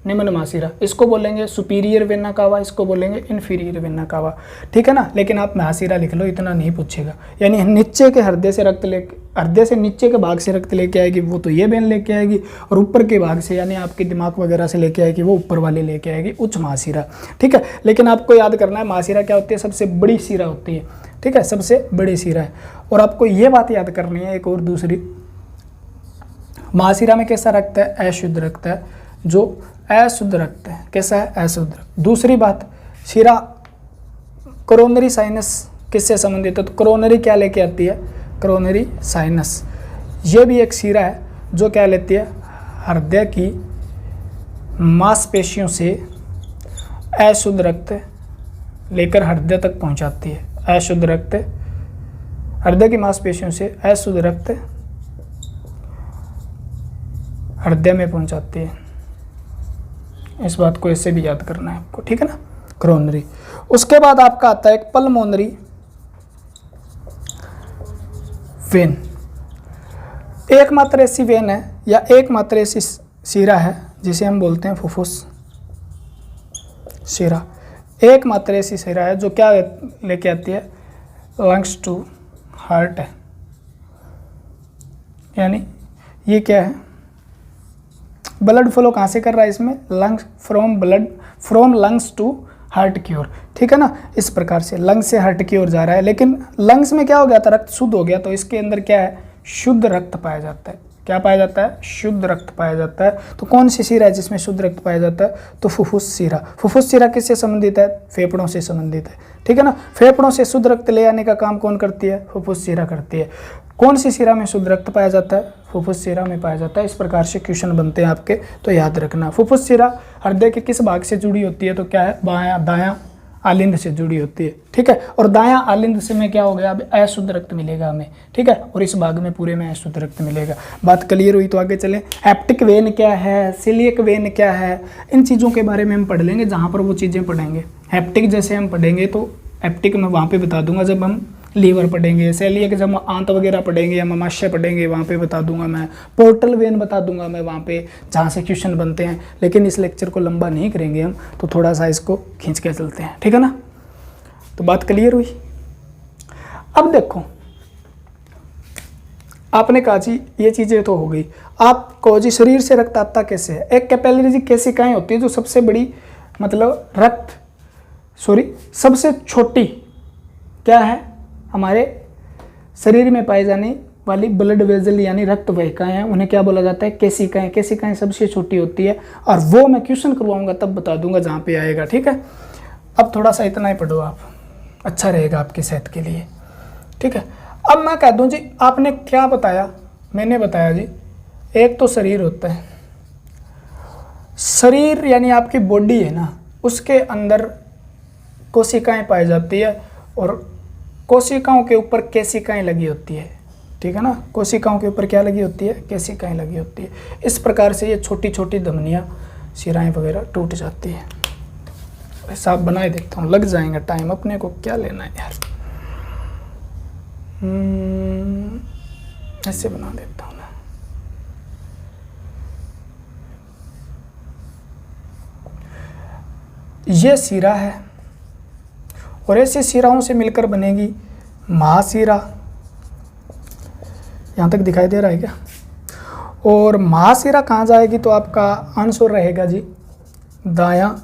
निम्न महासीरा, इसको बोलेंगे सुपीरियर वेना कावा, इसको बोलेंगे इन्फीरियर वेना कावा, ठीक है ना। लेकिन आप महासीरा लिख लो, इतना नहीं पूछेगा। यानी नीचे के हृदय से रक्त ले, हृदय से नीचे के भाग से रक्त लेके आएगी, वो तो ये वेन लेके आएगी, और ऊपर के भाग से यानी आपके दिमाग वगैरह से लेके आएगी, वो ऊपर वाले लेके आएगी, उच्च महासीरा, ठीक है। लेकिन आपको याद करना है, महासीरा क्या होती है, सबसे बड़ी सीरा होती है, ठीक है, सबसे बड़ी सीरा है। और आपको ये बात याद करनी है, एक और दूसरी, महासीरा में कैसा रक्त है, अशुद्ध रक्त है, जो अशुद्ध रक्त है, कैसा है, अशुद्ध रक्त। दूसरी बात, सीरा कोरोनरी साइनस किससे संबंधित है, तो कोरोनरी क्या लेके आती है, कोरोनरी साइनस, ये भी एक सीरा है, जो क्या लेती है, हृदय की मांसपेशियों से अशुद्ध रक्त लेकर हृदय तक पहुंचाती है। अशुद्ध रक्त हृदय की मांसपेशियों से अशुद्ध रक्त हृदय में पहुंचाती है। इस बात को ऐसे भी याद करना है आपको, ठीक है ना, कोरोनरी। उसके बाद आपका आता है एक पल्मोनरी वेन। एकमात्र ऐसी वेन है या एकमात्र ऐसी सीरा है जिसे हम बोलते हैं फुफ्फुस सीरा। एकमात्र ऐसी सीरा है जो क्या लेके आती है, लंग्स टू हार्ट है। यानी ये क्या है, ब्लड फ्लो कहाँ से कर रहा है इसमें, lungs from lungs to heart की ओर, ठीक है ना। इस प्रकार से लंग्स से हार्ट की ओर जा रहा है। लेकिन लंग्स में क्या हो गया था, रक्त शुद्ध हो गया, तो इसके अंदर क्या है, शुद्ध रक्त पाया जाता है। क्या पाया जाता है, शुद्ध रक्त पाया जाता है। तो कौन सी सीरा है जिसमें शुद्ध रक्त पाया जाता है, तो फुफ्फुस सीरा। फुफ्फुस सीरा किससे संबंधित है, फेफड़ों से संबंधित है, ठीक है ना। फेफड़ों से शुद्ध रक्त ले आने का काम कौन करती है, फुफ्फुस सीरा करती है। कौन सी सीरा में शुद्ध रक्त पाया जाता है, फुफ्फुस सीरा में पाया जाता है। इस प्रकार से क्वेश्चन बनते हैं आपके, तो याद रखना। फुफ्फुस सीरा हृदय के किस भाग से जुड़ी होती है, तो क्या है, बायां दायां आलिंद से जुड़ी होती है, ठीक है। और दायां आलिंद से में क्या हो गया, अब अशुद्ध रक्त मिलेगा हमें, ठीक है। और इस भाग में पूरे में अशुद्ध रक्त मिलेगा। बात क्लियर हुई, तो आगे चलें। हेप्टिक वेन क्या है, सिलियक वेन क्या है, इन चीज़ों के बारे में हम पढ़ लेंगे जहाँ पर वो चीज़ें पढ़ेंगे। हेप्टिक जैसे हम पढ़ेंगे तो हेप्टिक मैं वहाँ पे बता दूंगा जब हम लीवर पढ़ेंगे, सेलियक जब आंत वगैरह पढ़ेंगे या ममाशय पढ़ेंगे वहाँ पे बता दूंगा मैं, पोर्टल वेन बता दूंगा मैं वहाँ पे जहाँ से क्वेश्चन बनते हैं। लेकिन इस लेक्चर को लंबा नहीं करेंगे हम, तो थोड़ा सा इसको खींच के चलते हैं, ठीक है ना। तो बात क्लियर हुई। अब देखो, आपने कहा जी ये चीज़ें तो हो गई। आप कहो जी शरीर से रक्त आता कैसे है। एक कैपिलरी केसिकाएँ होती है जो सबसे बड़ी मतलब सबसे छोटी क्या है हमारे शरीर में पाई जाने वाली ब्लड वेजल यानी रक्त वाहिकाएँ हैं, उन्हें क्या बोला जाता है, केसिकाएँ। केसिकाएँ सबसे छोटी होती है, और वो मैं क्वेश्चन करवाऊंगा तब बता दूंगा जहाँ पे आएगा, ठीक है। अब थोड़ा सा इतना ही पढ़ो आप, अच्छा रहेगा आपकी सेहत के लिए, ठीक है। अब मैं कह दूं जी, आपने क्या बताया, मैंने बताया जी एक तो शरीर होता है, शरीर यानी आपकी बॉडी है ना, उसके अंदर कोशिकाएं पाई जाती है और कोशिकाओं के ऊपर केशिकाएं लगी होती है, ठीक है ना। कोशिकाओं के ऊपर क्या लगी होती है, केशिकाएं लगी होती है। इस प्रकार से ये छोटी छोटी धमनियाँ शिराएं वगैरह टूट जाती है। हिसाब बनाए देखता हूँ, लग जाएगा टाइम, अपने को क्या लेना है यार। ऐसे बना देता हूँ मैं। ये शिरा है और ऐसे शिराओं से मिलकर बनेगी महाशिरा। यहाँ तक दिखाई दे रहा है क्या। और महाशिरा कहाँ जाएगी, तो आपका आंसर रहेगा जी दायां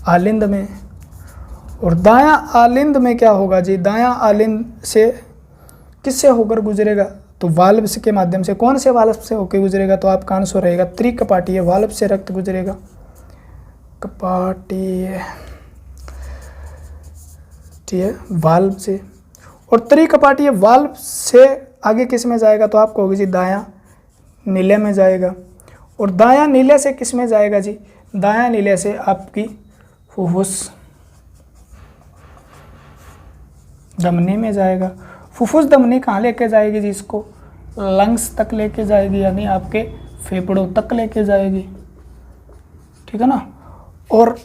आलिंद में। और दायां आलिंद में क्या होगा जी, दायां आलिंद से किससे होकर गुजरेगा, तो वाल्व के माध्यम से। कौन से वाल्व से होकर गुजरेगा, तो आपका आंसर रहेगा त्रिकपाटीय वाल्व से रक्त गुजरेगा, कपाटीय वाल्व से। और त्रिकपाटीय वाल्व से आगे किस में जाएगा, तो आपको होगी जी दायां नीले में जाएगा। और दायां नीले से किस में जाएगा जी, दायां नीले से आपकी फुफ्फुस धमनी में जाएगा। फुफ्फुस धमनी कहाँ लेके जाएगी जी, इसको लंग्स तक लेके जाएगी, यानी आपके फेफड़ों तक लेके जाएगी, ठीक है ना। और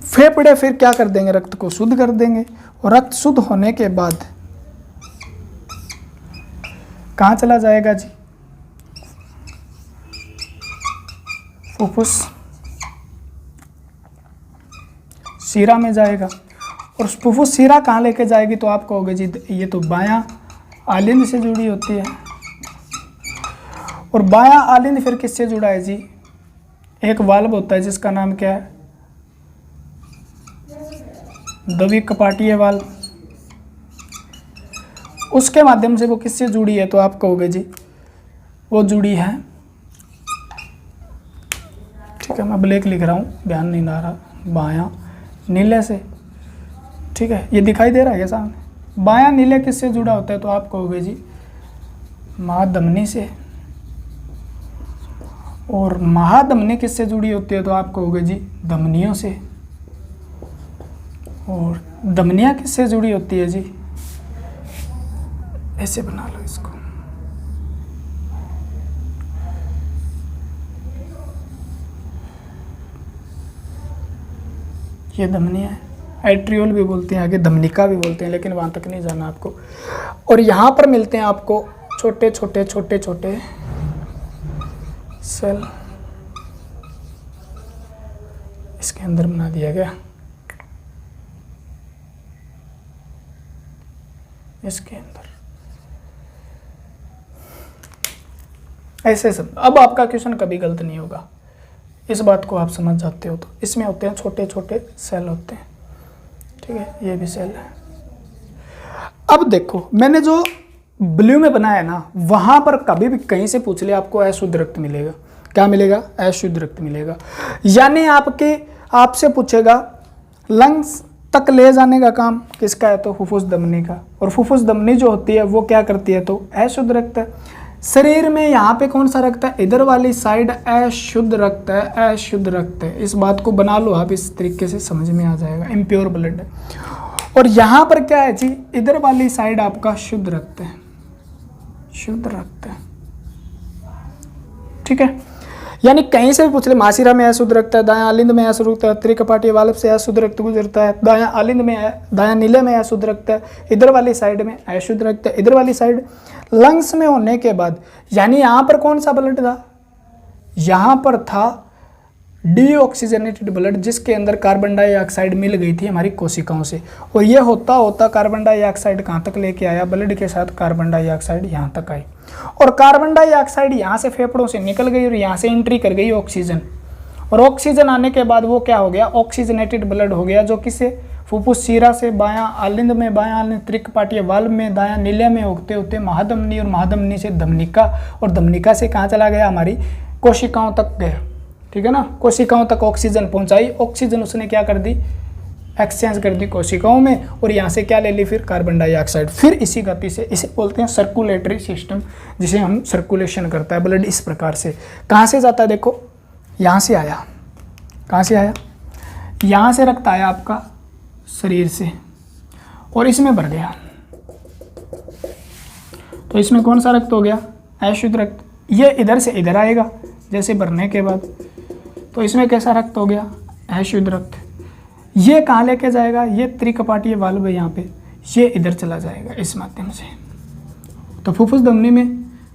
फेफड़े फिर क्या कर देंगे, रक्त को शुद्ध कर देंगे। और रक्त शुद्ध होने के बाद कहाँ चला जाएगा जी, फुफ्फुस शिरा में जाएगा। और फुफ्फुस शिरा कहाँ लेके जाएगी, तो आप कहोगे जी ये तो बायां आलिंद से जुड़ी होती है। और बायां आलिंद फिर किससे जुड़ा है जी, एक वाल्व होता है जिसका नाम क्या है, द्विकपाटीय वाल्व। उसके माध्यम से वो किससे जुड़ी है, तो आप कहोगे जी वो जुड़ी है, ठीक है, मैं ब्लैक लिख रहा हूँ, ध्यान नहीं आ रहा, बायां नीले से, ठीक है। ये दिखाई दे रहा है क्या सामने, बायां नीले किससे जुड़ा होता है, तो आप कहोगे जी महाधमनी से। और महाधमनी किससे जुड़ी होती है, तो आप कहोगे जी धमनियों से। और धमनियाँ किससे जुड़ी होती है जी, ऐसे बना लो इसको, ये धमनियाँ है, एट्रियोल भी बोलते हैं, आगे धमनिका भी बोलते हैं, लेकिन वहाँ तक नहीं जाना आपको। और यहाँ पर मिलते हैं आपको छोटे छोटे छोटे छोटे सेल, इसके अंदर बना दिया गया, इसके अंदर ऐसे सब। अब आपका क्वेश्चन कभी गलत नहीं होगा, इस बात को आप समझ जाते हो। तो इसमें होते हैं छोटे छोटे सेल होते हैं, ठीक है, ये भी सेल है। अब देखो मैंने जो ब्लू में बनाया ना, वहां पर कभी भी कहीं से पूछ लिया आपको अशुद्ध रक्त मिलेगा। क्या मिलेगा, अशुद्ध रक्त मिलेगा। यानी आपसे पूछेगा लंग्स तक ले जाने का काम किसका है, तो फुफ्फुस धमनी का। और फुफ्फुस धमनी जो होती है वो क्या करती है, तो अशुद्ध रक्त है। शरीर में यहाँ पे कौन सा रक्त है, इधर वाली साइड अशुद्ध रक्त है, अशुद्ध रक्त है। इस बात को बना लो आप, इस तरीके से समझ में आ जाएगा, इम्प्योर ब्लड है। और यहाँ पर क्या है जी, इधर वाली साइड आपका शुद्ध रक्त है, शुद्ध रक्त है, ठीक है। यानी कहीं से भी पूछ ले, मासीरा में अशुद्ध रक्त है, दायां आलिंद में अशुद्ध रक्त है, त्रिकपाटीय वाल्व से अशुद्ध रक्त गुजरता है, दायां आलिंद में दायां नीले में अशुद्ध रक्त है, इधर वाली साइड में अशुद्ध रक्त है, इधर वाली साइड लंग्स में होने के बाद, यानी यहाँ पर कौन सा ब्लड था, यहाँ पर था डीऑक्सीजनेटेड ब्लड, जिसके अंदर कार्बन डाइऑक्साइड मिल गई थी हमारी कोशिकाओं से, और ये होता होता कार्बन डाइऑक्साइड कहाँ तक लेके आया, ब्लड के साथ कार्बन डाइऑक्साइड यहाँ तक आई, और कार्बन डाइऑक्साइड यहाँ से फेफड़ों से निकल गई और यहाँ से एंट्री कर गई ऑक्सीजन, और ऑक्सीजन आने के बाद वो क्या हो गया, ऑक्सीजनेटेड ब्लड हो गया, जो किसे फुफ्फुस शिरा से बायां आलिंद में, बायां आलिंद त्रिकपाटीय वाल्व में, दायां नीले में होते होते महाधमनी, और महाधमनी से धमनिका, और धमनिका से कहाँ चला गया, हमारी कोशिकाओं तक गया, ठीक है ना। कोशिकाओं तक ऑक्सीजन पहुंचाई, ऑक्सीजन उसने क्या कर दी, एक्सचेंज कर दी कोशिकाओं में, और यहाँ से क्या ले ली, फिर कार्बन डाइऑक्साइड, फिर इसी गति से, इसे बोलते हैं सर्कुलेटरी सिस्टम, जिसे हम सर्कुलेशन करता है ब्लड इस प्रकार से। कहाँ से जाता है, देखो यहाँ से आया, कहाँ से आया, यहाँ से रक्त आया आपका शरीर से, और इसमें भर गया, तो इसमें कौन सा रक्त हो गया, अशुद्ध रक्त, ये इधर से इधर आएगा जैसे भरने के बाद, तो इसमें कैसा रक्त हो गया, अशुद्ध रक्त, ये कहाँ लेके जाएगा, ये त्रिकपाटीय वाल्व है यहाँ पे, ये इधर चला जाएगा इस माध्यम से, तो फुफ्फुस धमनी में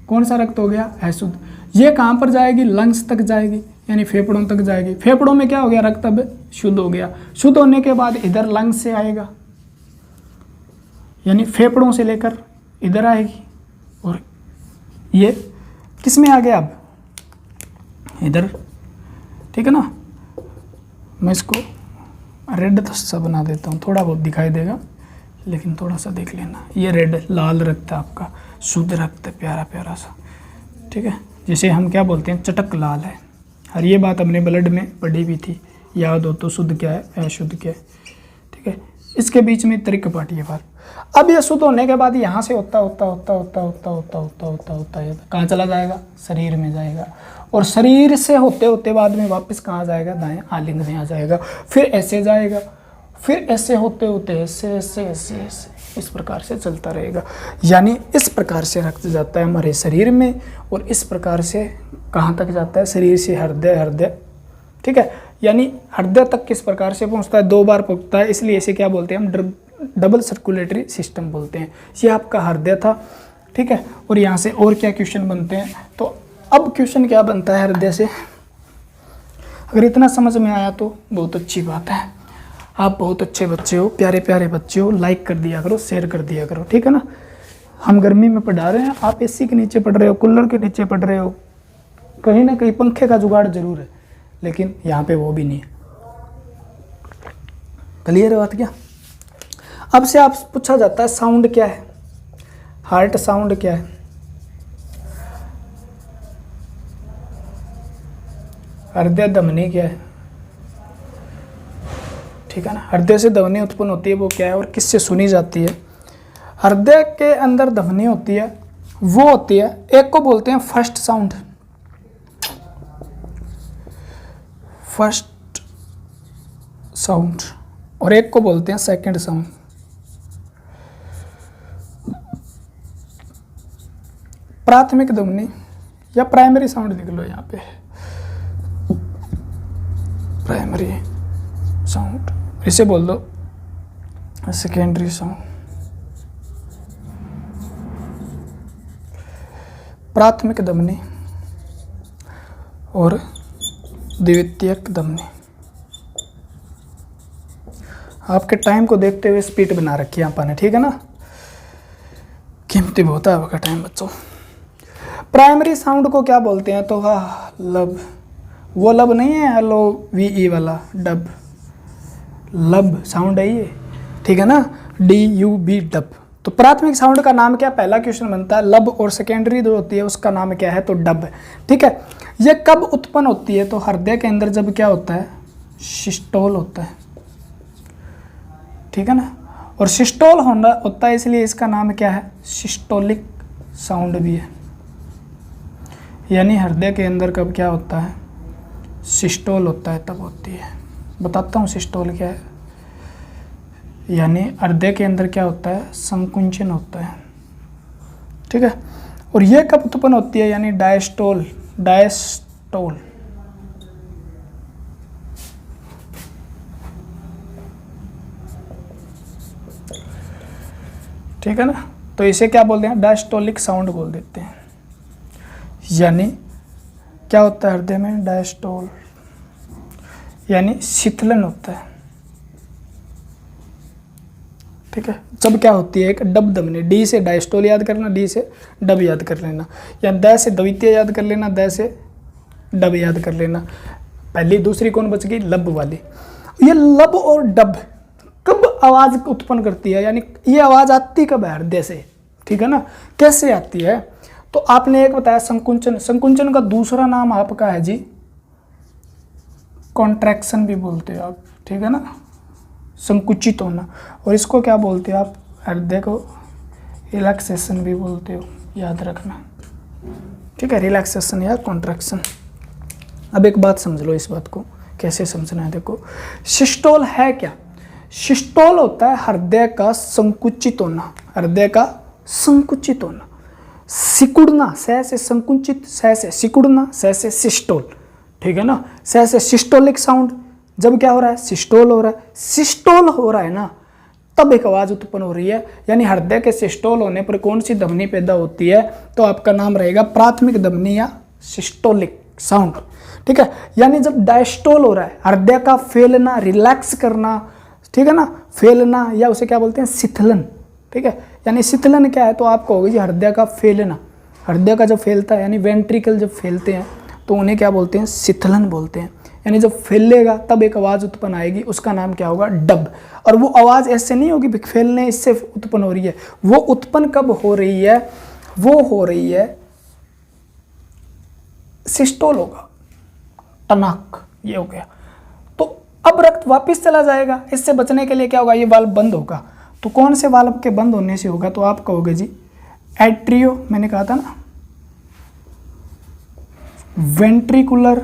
कौन सा रक्त हो गया, अशुद्ध, ये कहाँ पर जाएगी, लंग्स तक जाएगी, यानी फेफड़ों तक जाएगी, फेफड़ों में क्या हो गया, रक्त अब शुद्ध हो गया, शुद्ध होने के बाद इधर लंग्स से आएगा, यानी फेफड़ों से लेकर इधर आएगी, और ये किस में आ गया, अब इधर, ठीक है ना। मैं इसको रेड सा बना देता हूँ, थोड़ा बहुत दिखाई देगा लेकिन थोड़ा सा देख लेना, ये रेड लाल रक्त है आपका, शुद्ध रक्त है, प्यारा प्यारा सा, ठीक है, जिसे हम क्या बोलते हैं, चटक लाल है, और ये बात हमने ब्लड में पढ़ी भी थी, याद हो तो, शुद्ध क्या है, अशुद्ध क्या है, ठीक है। इसके बीच में त्रिकपाटीय वाल्व, अब ये शुद्ध होने के बाद यहाँ से होता होता होता होता होता होता होता होता होता कहाँ चला जाएगा, शरीर में जाएगा, और शरीर से होते होते बाद में वापस कहाँ जाएगा, दाएं आलिंग में आ जाएगा, फिर ऐसे जाएगा, फिर ऐसे होते होते ऐसे ऐसे ऐसे ऐसे इस प्रकार से चलता रहेगा, यानी इस प्रकार से रक्त जाता है हमारे शरीर में, और इस प्रकार से कहाँ तक जाता है, शरीर से हृदय, हृदय, ठीक है, यानी हृदय तक किस प्रकार से पहुँचता है, 2 बार पहुँचता है, इसलिए इसे क्या बोलते हैं हम, डबल सर्कुलेटरी सिस्टम बोलते हैं। ये आपका हृदय था, ठीक है, और यहाँ से और क्या क्वेश्चन बनते हैं, तो अब क्वेश्चन क्या बनता है हृदय से, अगर इतना समझ में आया तो बहुत अच्छी बात है, आप बहुत अच्छे बच्चे हो, प्यारे प्यारे बच्चे हो, लाइक कर दिया करो, शेयर कर दिया करो, ठीक है ना। हम गर्मी में पढ़ा रहे हैं, आप एसी के नीचे पढ़ रहे हो, कूलर के नीचे पढ़ रहे हो, कहीं ना कहीं पंखे का जुगाड़ जरूर है, लेकिन यहाँ पे वो भी नहीं है। क्लियर है बात क्या। अब से आप पूछा जाता है साउंड क्या है, हार्ट साउंड क्या है, हृदय धमनी क्या है, ठीक है ना। हृदय से ध्वनि उत्पन्न होती है, वो क्या है और किससे सुनी जाती है। हृदय के अंदर ध्वनि होती है, वो होती है, एक को बोलते हैं फर्स्ट साउंड, फर्स्ट साउंड, और एक को बोलते हैं सेकंड साउंड। प्राथमिक ध्वनि या प्राइमरी साउंड लिख लो यहाँ पे, प्राइमरी साउंड, इसे बोल दो सेकेंडरी साउंड। प्राथमिक ध्वनि और द्वितीयक ध्वनि। आपके टाइम को देखते हुए स्पीड बना रखी है अपन ने, ठीक है ना, कीमती बहुत है आपका टाइम बच्चों। प्राइमरी साउंड को क्या बोलते हैं, तो लब, वो लब नहीं है LOVE वाला, डब, लब साउंड है ये, ठीक है ना, DUB डब। तो प्राथमिक साउंड का नाम क्या, पहला क्वेश्चन बनता है लब, और सेकेंडरी जो होती है उसका नाम क्या है, तो डब, ठीक है। ये कब उत्पन्न होती है, तो हृदय के अंदर जब क्या होता है, सिस्टोल होता है, ठीक है ना, और सिस्टोल होना होता है, इसलिए इसका नाम क्या है, सिस्टोलिक साउंड भी है। यानी हृदय के अंदर कब क्या होता है, सिस्टोल होता है, तब होती है। बताता हूँ सिस्टोल क्या है, यानी हृदय के अंदर क्या होता है, संकुंचन होता है, ठीक है। और ये कब उत्पन्न होती है, यानी डायस्टोल, डायस्टोल ठीक है ना। तो इसे क्या बोलते हैं, डायस्टोलिक साउंड बोल देते हैं। यानी क्या होता है हृदय में, डायस्टोल यानी शीतलन होता है। ठीक है, जब क्या होती है एक डब धमनी, डी से डायस्टोल याद करना, डी से डब याद कर लेना, या द से द्वितीय याद कर लेना, द से डब याद कर लेना। पहली दूसरी कौन बच गई, लब वाली। ये लब और डब कब आवाज उत्पन्न करती है, यानी ये आवाज आती कब है हृदय से, ठीक है ना। कैसे आती है, तो आपने एक बताया संकुंचन, संकुंचन का दूसरा नाम आपका है जी कॉन्ट्रैक्शन भी बोलते हो आप, ठीक है ना, संकुचित होना। और इसको क्या बोलते हो आप, हृदय को रिलैक्सेशन भी बोलते हो, याद रखना, ठीक है, रिलैक्सेशन या कॉन्ट्रैक्शन। अब एक बात समझ लो, इस बात को कैसे समझना है, देखो सिस्टोल है क्या, सिस्टोल होता है हृदय का संकुचित होना, हृदय का संकुचित होना, सिकुड़ना, सह से संकुचित, सह से सिकुड़ना, सह से सिस्टोल, ठीक है ना। सह से सिस्टोलिक साउंड, जब क्या हो रहा है, सिस्टोल हो रहा है, सिस्टोल हो रहा है ना, तब एक आवाज उत्पन्न हो रही है। यानी हृदय के सिस्टोल होने पर कौन सी ध्वनि पैदा होती है, तो आपका नाम रहेगा प्राथमिक ध्वनि या सिस्टोलिक साउंड, ठीक है। यानी जब डायस्टोल हो रहा है, हृदय का फैलना, रिलैक्स करना, ठीक है ना, फैलना, या उसे क्या बोलते हैं, शिथिलन, ठीक है। यानी शिथिलन क्या है, तो आप कहोगे जी हृदय का फैलना, हृदय का जब फैलता है यानी वेंट्रिकल जब फैलते हैं तो उन्हें क्या बोलते हैं, शिथिलन बोलते हैं। यानी जब फैलेगा तब एक आवाज़ उत्पन्न आएगी, उसका नाम क्या होगा, डब। और वो आवाज़ ऐसे नहीं होगी फैलने इससे उत्पन्न हो रही है, वो उत्पन्न कब हो रही है, वो हो रही है सिस्टोल होगा, टनक, ये हो गया। तो अब रक्त वापस चला जाएगा, इससे बचने के लिए क्या होगा, ये वाल्व बंद होगा। तो कौन से वाल्व के बंद होने से होगा, तो आप कहोगे जी एट्रियो, मैंने कहा था ना, वेंट्रिकुलर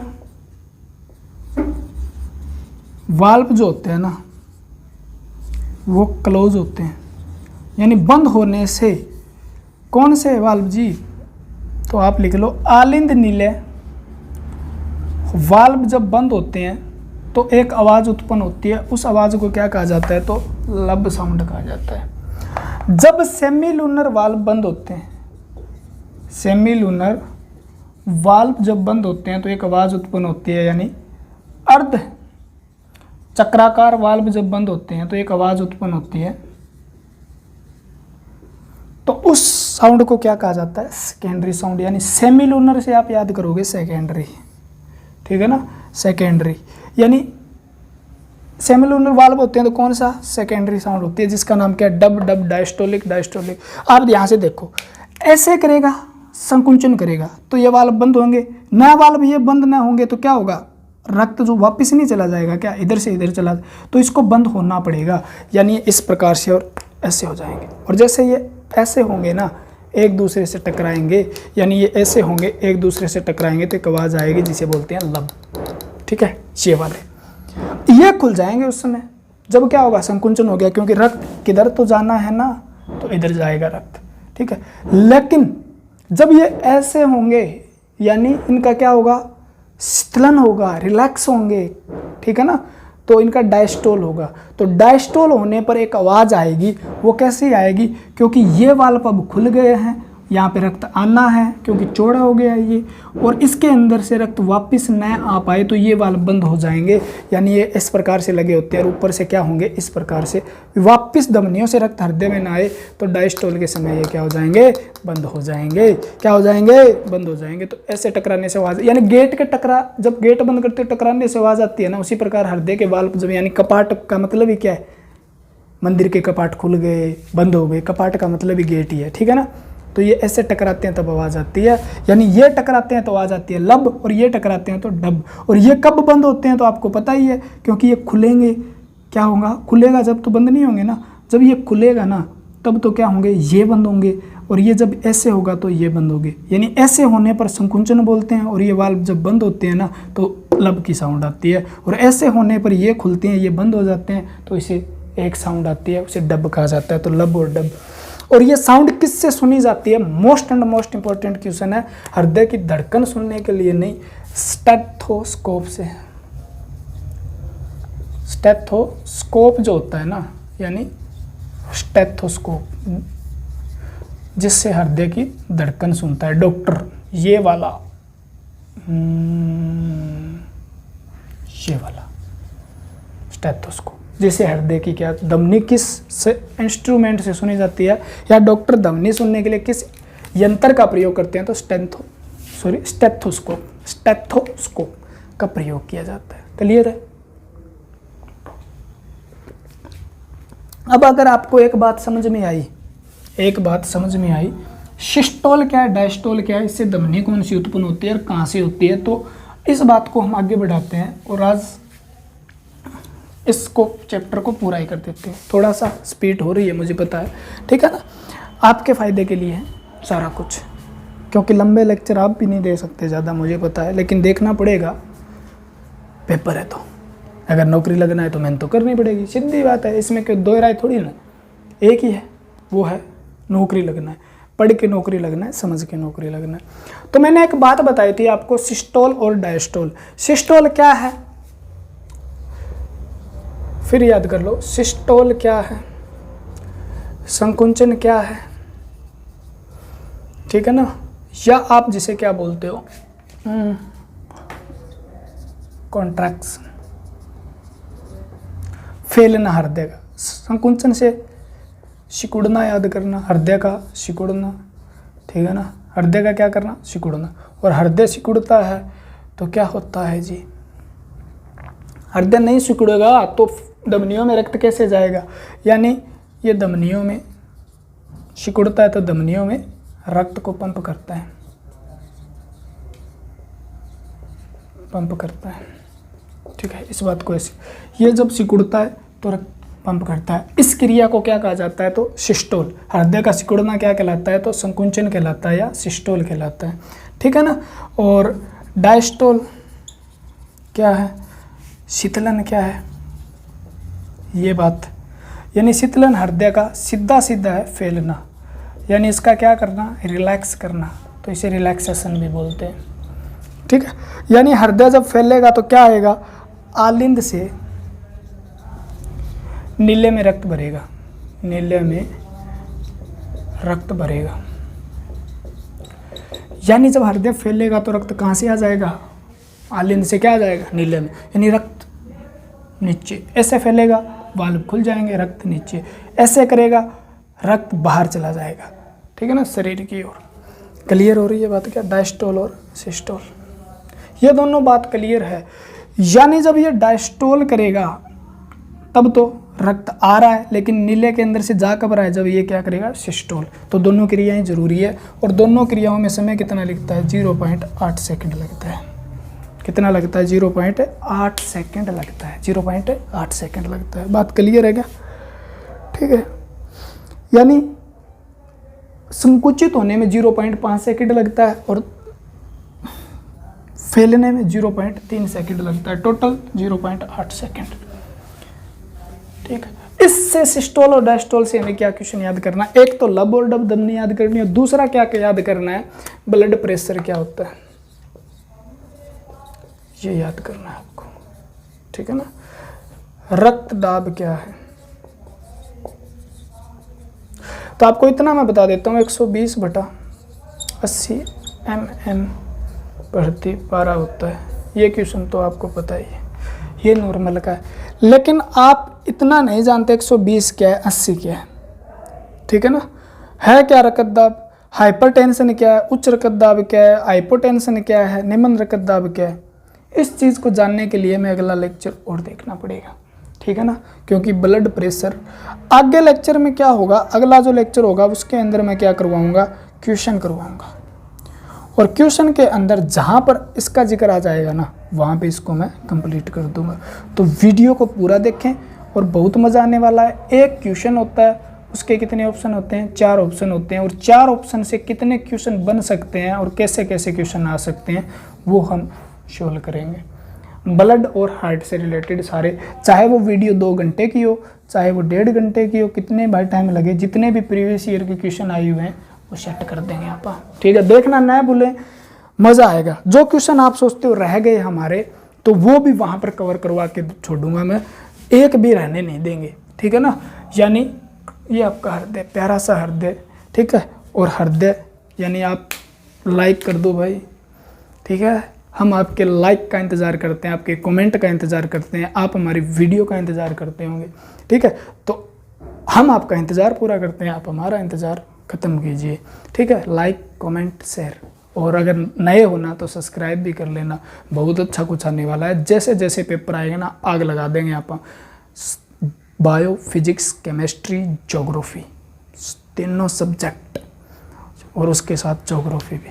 वाल्व जो होते हैं ना वो क्लोज होते हैं, यानी बंद होने से। कौन से वाल्व जी, तो आप लिख लो आलिंद नीले वाल्व जब बंद होते हैं तो एक आवाज़ उत्पन्न होती है, उस आवाज़ को क्या कहा जाता है, तो लब साउंड कहा जाता है। जब सेमीलूनर वाल्व बंद होते हैं, सेमीलूनर वाल्व जब बंद होते हैं तो एक आवाज़ उत्पन्न होती है, यानी अर्ध चक्राकार वाल्व जब बंद होते हैं तो एक आवाज़ उत्पन्न होती है, तो उस साउंड को क्या कहा जाता है, सेकेंडरी साउंड। यानी सेमीलूनर से आप याद करोगे सेकेंडरी, ठीक है ना, सेकेंडरी। यानी सेमीलूनर वाल्व होते हैं तो कौन सा, सेकेंडरी साउंड होती है, जिसका नाम क्या है, डब डब, डायस्टोलिक डायस्टोलिक। आप ध्यान से देखो, ऐसे करेगा संकुंचन करेगा तो ये वाल्व बंद होंगे, नया वाल्व ये बंद ना होंगे तो क्या होगा, रक्त जो वापस नहीं चला जाएगा, क्या इधर से इधर चला, तो इसको बंद होना पड़ेगा। यानी इस प्रकार से और ऐसे हो जाएंगे, और जैसे ये ऐसे होंगे ना, एक दूसरे से टकराएंगे, यानी ये ऐसे होंगे एक दूसरे से टकराएंगे तो एक आवाज़ आएगी जिसे बोलते हैं लब, ठीक है। ये वाले ये खुल जाएंगे उस समय, जब क्या होगा, संकुंचन हो गया, क्योंकि रक्त किधर तो जाना है ना, तो इधर जाएगा रक्त, ठीक है। लेकिन जब ये ऐसे होंगे यानी इनका क्या होगा, शीतलन होगा, रिलैक्स होंगे, ठीक है ना, तो इनका डायस्टोल होगा। तो डायस्टोल होने पर एक आवाज़ आएगी, वो कैसे आएगी, क्योंकि ये वाल्व अब खुल गए हैं, यहाँ पे रक्त आना है क्योंकि चौड़ा हो गया है ये, और इसके अंदर से रक्त वापस न आ पाए तो ये वाल्व बंद हो जाएंगे। यानी ये इस प्रकार से लगे होते हैं और ऊपर से क्या होंगे, इस प्रकार से वापस धमनियों से रक्त हृदय में ना आए तो डायस्टोल के समय ये क्या हो जाएंगे, बंद हो जाएंगे। क्या हो जाएंगे, बंद हो जाएंगे। तो ऐसे टकराने से आवाज़, यानी गेट के जब गेट बंद करते हो टकराने से आवाज़ आती है ना, उसी प्रकार हृदय के वाल्व जब, यानी कपाट का मतलब ही क्या है, मंदिर के कपाट खुल गए, बंद हो गए, कपाट का मतलब ही गेट ही है, ठीक है ना। तो ये ऐसे टकराते हैं तब आवाज़ आती है, यानी ये टकराते हैं तो आवाज़ आती है लब, और ये टकराते हैं तो डब। और ये कब बंद होते हैं तो आपको पता ही है, क्योंकि ये खुलेंगे, क्या होगा, खुलेगा जब, तो बंद नहीं होंगे ना, जब ये खुलेगा ना तब तो क्या होंगे, ये बंद होंगे, और ये जब ऐसे होगा तो ये बंद होंगे। यानी ऐसे होने पर संकुंचन बोलते हैं, और ये वाल्व जब बंद होते हैं ना तो लब की साउंड आती है, और ऐसे होने पर ये खुलते हैं, ये बंद हो जाते हैं तो इसे एक साउंड आती है, उसे डब कहा जाता है। तो लब और डब। और ये साउंड किससे सुनी जाती है, most and most important question है, हृदय की धड़कन सुनने के लिए नहीं, स्टेथोस्कोप से। स्टेथोस्कोप जो होता है ना, यानी स्टेथोस्कोप, जिससे हृदय की धड़कन सुनता है। डॉक्टर ये वाला स्टेथोस्कोप, जिसे हृदय की क्या धमनी किस से इंस्ट्रूमेंट से सुनी जाती है, या डॉक्टर धमनी सुनने के लिए किस यंत्र का प्रयोग करते हैं, तो स्टेथोस्कोप का प्रयोग किया जाता है। क्लियर है। अब अगर आपको एक बात समझ में आई, सिस्टोल क्या है, डायस्टोल क्या है, इससे धमनी कौन सी उत्पन्न होती है और कहाँ से होती है, तो इस बात को हम आगे बढ़ाते हैं और आज इसको चैप्टर को पूरा ही कर देते हैं। थोड़ा सा स्पीड हो रही है मुझे पता है, ठीक है ना, आपके फ़ायदे के लिए है सारा कुछ, क्योंकि लंबे लेक्चर आप भी नहीं दे सकते ज़्यादा, मुझे पता है, लेकिन देखना पड़ेगा, पेपर है तो अगर नौकरी लगना है तो मेहनत तो करनी पड़ेगी, सीधी बात है, इसमें कोई दो राय थोड़ी ना, एक ही है, वो है नौकरी लगना है, पढ़ के नौकरी लगना है, समझ के नौकरी लगना है। तो मैंने एक बात बताई थी आपको, सिस्टोल और डायस्टोल। सिस्टोल क्या है, फिर याद कर लो, सिस्टोल क्या है, संकुंचन क्या है, ठीक है ना, या आप जिसे क्या बोलते हो, कॉन्ट्रैक्शन, फैलना हृदय का, संकुंचन से सिकुड़ना याद करना, हृदय का सिकुड़ना, ठीक है ना, हृदय का क्या करना, सिकुड़ना, और हृदय सिकुड़ता है तो क्या होता है जी, हृदय नहीं सिकुड़ेगा तो धमनियों में रक्त कैसे जाएगा, यानी ये धमनियों में सिकुड़ता है तो धमनियों में रक्त को पंप करता है, ठीक है, इस बात को ऐसे, ये जब सिकुड़ता है तो रक्त पंप करता है। इस क्रिया को क्या कहा जाता है, तो सिस्टोल। हृदय का सिकुड़ना क्या कहलाता है, तो संकुंचन कहलाता है या सिस्टोल कहलाता है, ठीक है ना। और डायस्टोल क्या है, शीतलन क्या है, ये बात, यानी शीतलन हृदय का सीधा है फैलना, यानी इसका क्या करना, रिलैक्स करना, तो इसे रिलैक्सेशन भी बोलते हैं, ठीक है। यानी हृदय जब फैलेगा तो क्या आएगा, आलिंद से नीले में रक्त भरेगा, यानी जब हृदय फैलेगा तो रक्त कहाँ से आ जाएगा, आलिंद से क्या आ जाएगा, नीले में, यानी रक्त नीचे, ऐसे फैलेगा वाल्व खुल जाएंगे, रक्त नीचे, ऐसे करेगा रक्त बाहर चला जाएगा, ठीक है ना, शरीर की ओर। क्लियर हो रही है बात क्या, डायस्टोल और सिस्टोल, ये दोनों बात क्लियर है। यानी जब ये डायस्टोल करेगा तब तो रक्त आ रहा है, लेकिन नीले के अंदर से जा कब रहा है, जब ये क्या करेगा, सिस्टोल। तो दोनों क्रियाएं जरूरी है, और दोनों क्रियाओं में समय कितना लगता है, 0.8 सेकंड लगता है। कितना लगता है, 0.8 सेकंड लगता है, 0.8 सेकंड लगता है। बात क्लियर है क्या, ठीक है। यानी संकुचित होने में 0.5 सेकंड लगता है और फैलने में 0.3 सेकंड लगता है, टोटल 0.8 सेकंड, ठीक है। इससे सिस्टोल और डायस्टोल से हमें क्या क्वेश्चन याद करना है, एक तो लब और डब धमनी याद करनी है, दूसरा क्या याद करना है, ब्लड प्रेशर क्या होता है, ये याद करना है आपको, ठीक है ना। रक्त दाब क्या है, तो आपको इतना मैं बता देता हूँ, 120/80 mm प्रति पारा होता है, ये क्वेश्चन तो आपको पता ही है, ये नॉर्मल का है, लेकिन आप इतना नहीं जानते 120 क्या है, 80 क्या है, ठीक है ना। है क्या रक्त दाब, हाइपरटेंशन क्या है, उच्च रक्त दाब क्या है, हाइपोटेंशन क्या है, निम्न रक्त दाब क्या है, इस चीज़ को जानने के लिए मैं अगला लेक्चर और देखना पड़ेगा, ठीक है ना, क्योंकि ब्लड प्रेशर आगे लेक्चर में क्या होगा, अगला जो लेक्चर होगा उसके अंदर मैं क्या करवाऊंगा, क्वेश्चन करवाऊंगा, और क्वेश्चन के अंदर जहाँ पर इसका जिक्र आ जाएगा ना, वहाँ पे इसको मैं कंप्लीट कर दूंगा। तो वीडियो को पूरा देखें और बहुत मज़ा आने वाला है। एक क्वेश्चन होता है, उसके कितने ऑप्शन होते हैं, 4 ऑप्शन होते हैं, और 4 ऑप्शन से कितने क्वेश्चन बन सकते हैं और कैसे कैसे क्वेश्चन आ सकते हैं वो हम सोल्व करेंगे। ब्लड और हार्ट से रिलेटेड सारे, चाहे वो वीडियो 2 घंटे की हो, चाहे वो 1.5 घंटे की हो, कितने बार टाइम लगे, जितने भी प्रीवियस ईयर के क्वेश्चन आए हुए हैं वो सेट कर देंगे आप, ठीक है। देखना ना भूलें, मज़ा आएगा। जो क्वेश्चन आप सोचते हो रह गए हमारे, तो वो भी वहाँ पर कवर करवा के छोड़ूंगा मैं, एक भी रहने नहीं देंगे, ठीक है ना। यानी ये आपका हृदय, प्यारा सा हृदय, ठीक है, और हृदय यानी आप लाइक कर दो भाई, ठीक है। हम आपके लाइक का इंतज़ार करते हैं, आपके कमेंट का इंतज़ार करते हैं, आप हमारी वीडियो का इंतज़ार करते होंगे, ठीक है। तो हम आपका इंतज़ार पूरा करते हैं, आप हमारा इंतज़ार ख़त्म कीजिए, ठीक है। लाइक कमेंट शेयर, और अगर नए होना तो सब्सक्राइब भी कर लेना। बहुत अच्छा कुछ आने वाला है। जैसे जैसे पेपर आएगा ना, आग लगा देंगे आप। बायो, फिजिक्स, केमिस्ट्री, ज्योग्राफी, तीनों सब्जेक्ट, और उसके साथ ज्योग्राफी भी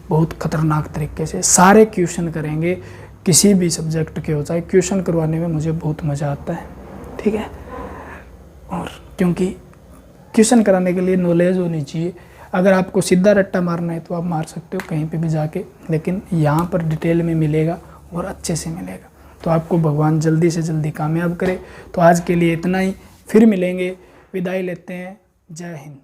बहुत खतरनाक तरीके से सारे क्वेश्चन करेंगे। किसी भी सब्जेक्ट के हो चाहे, क्वेश्चन करवाने में मुझे बहुत मज़ा आता है, ठीक है। और क्योंकि क्वेश्चन कराने के लिए नॉलेज होनी चाहिए। अगर आपको सीधा रट्टा मारना है तो आप मार सकते हो कहीं पे भी जाके, लेकिन यहाँ पर डिटेल में मिलेगा और अच्छे से मिलेगा। तो आपको भगवान जल्दी से जल्दी कामयाब करे। तो आज के लिए इतना ही, फिर मिलेंगे, विदाई लेते हैं। जय हिंद।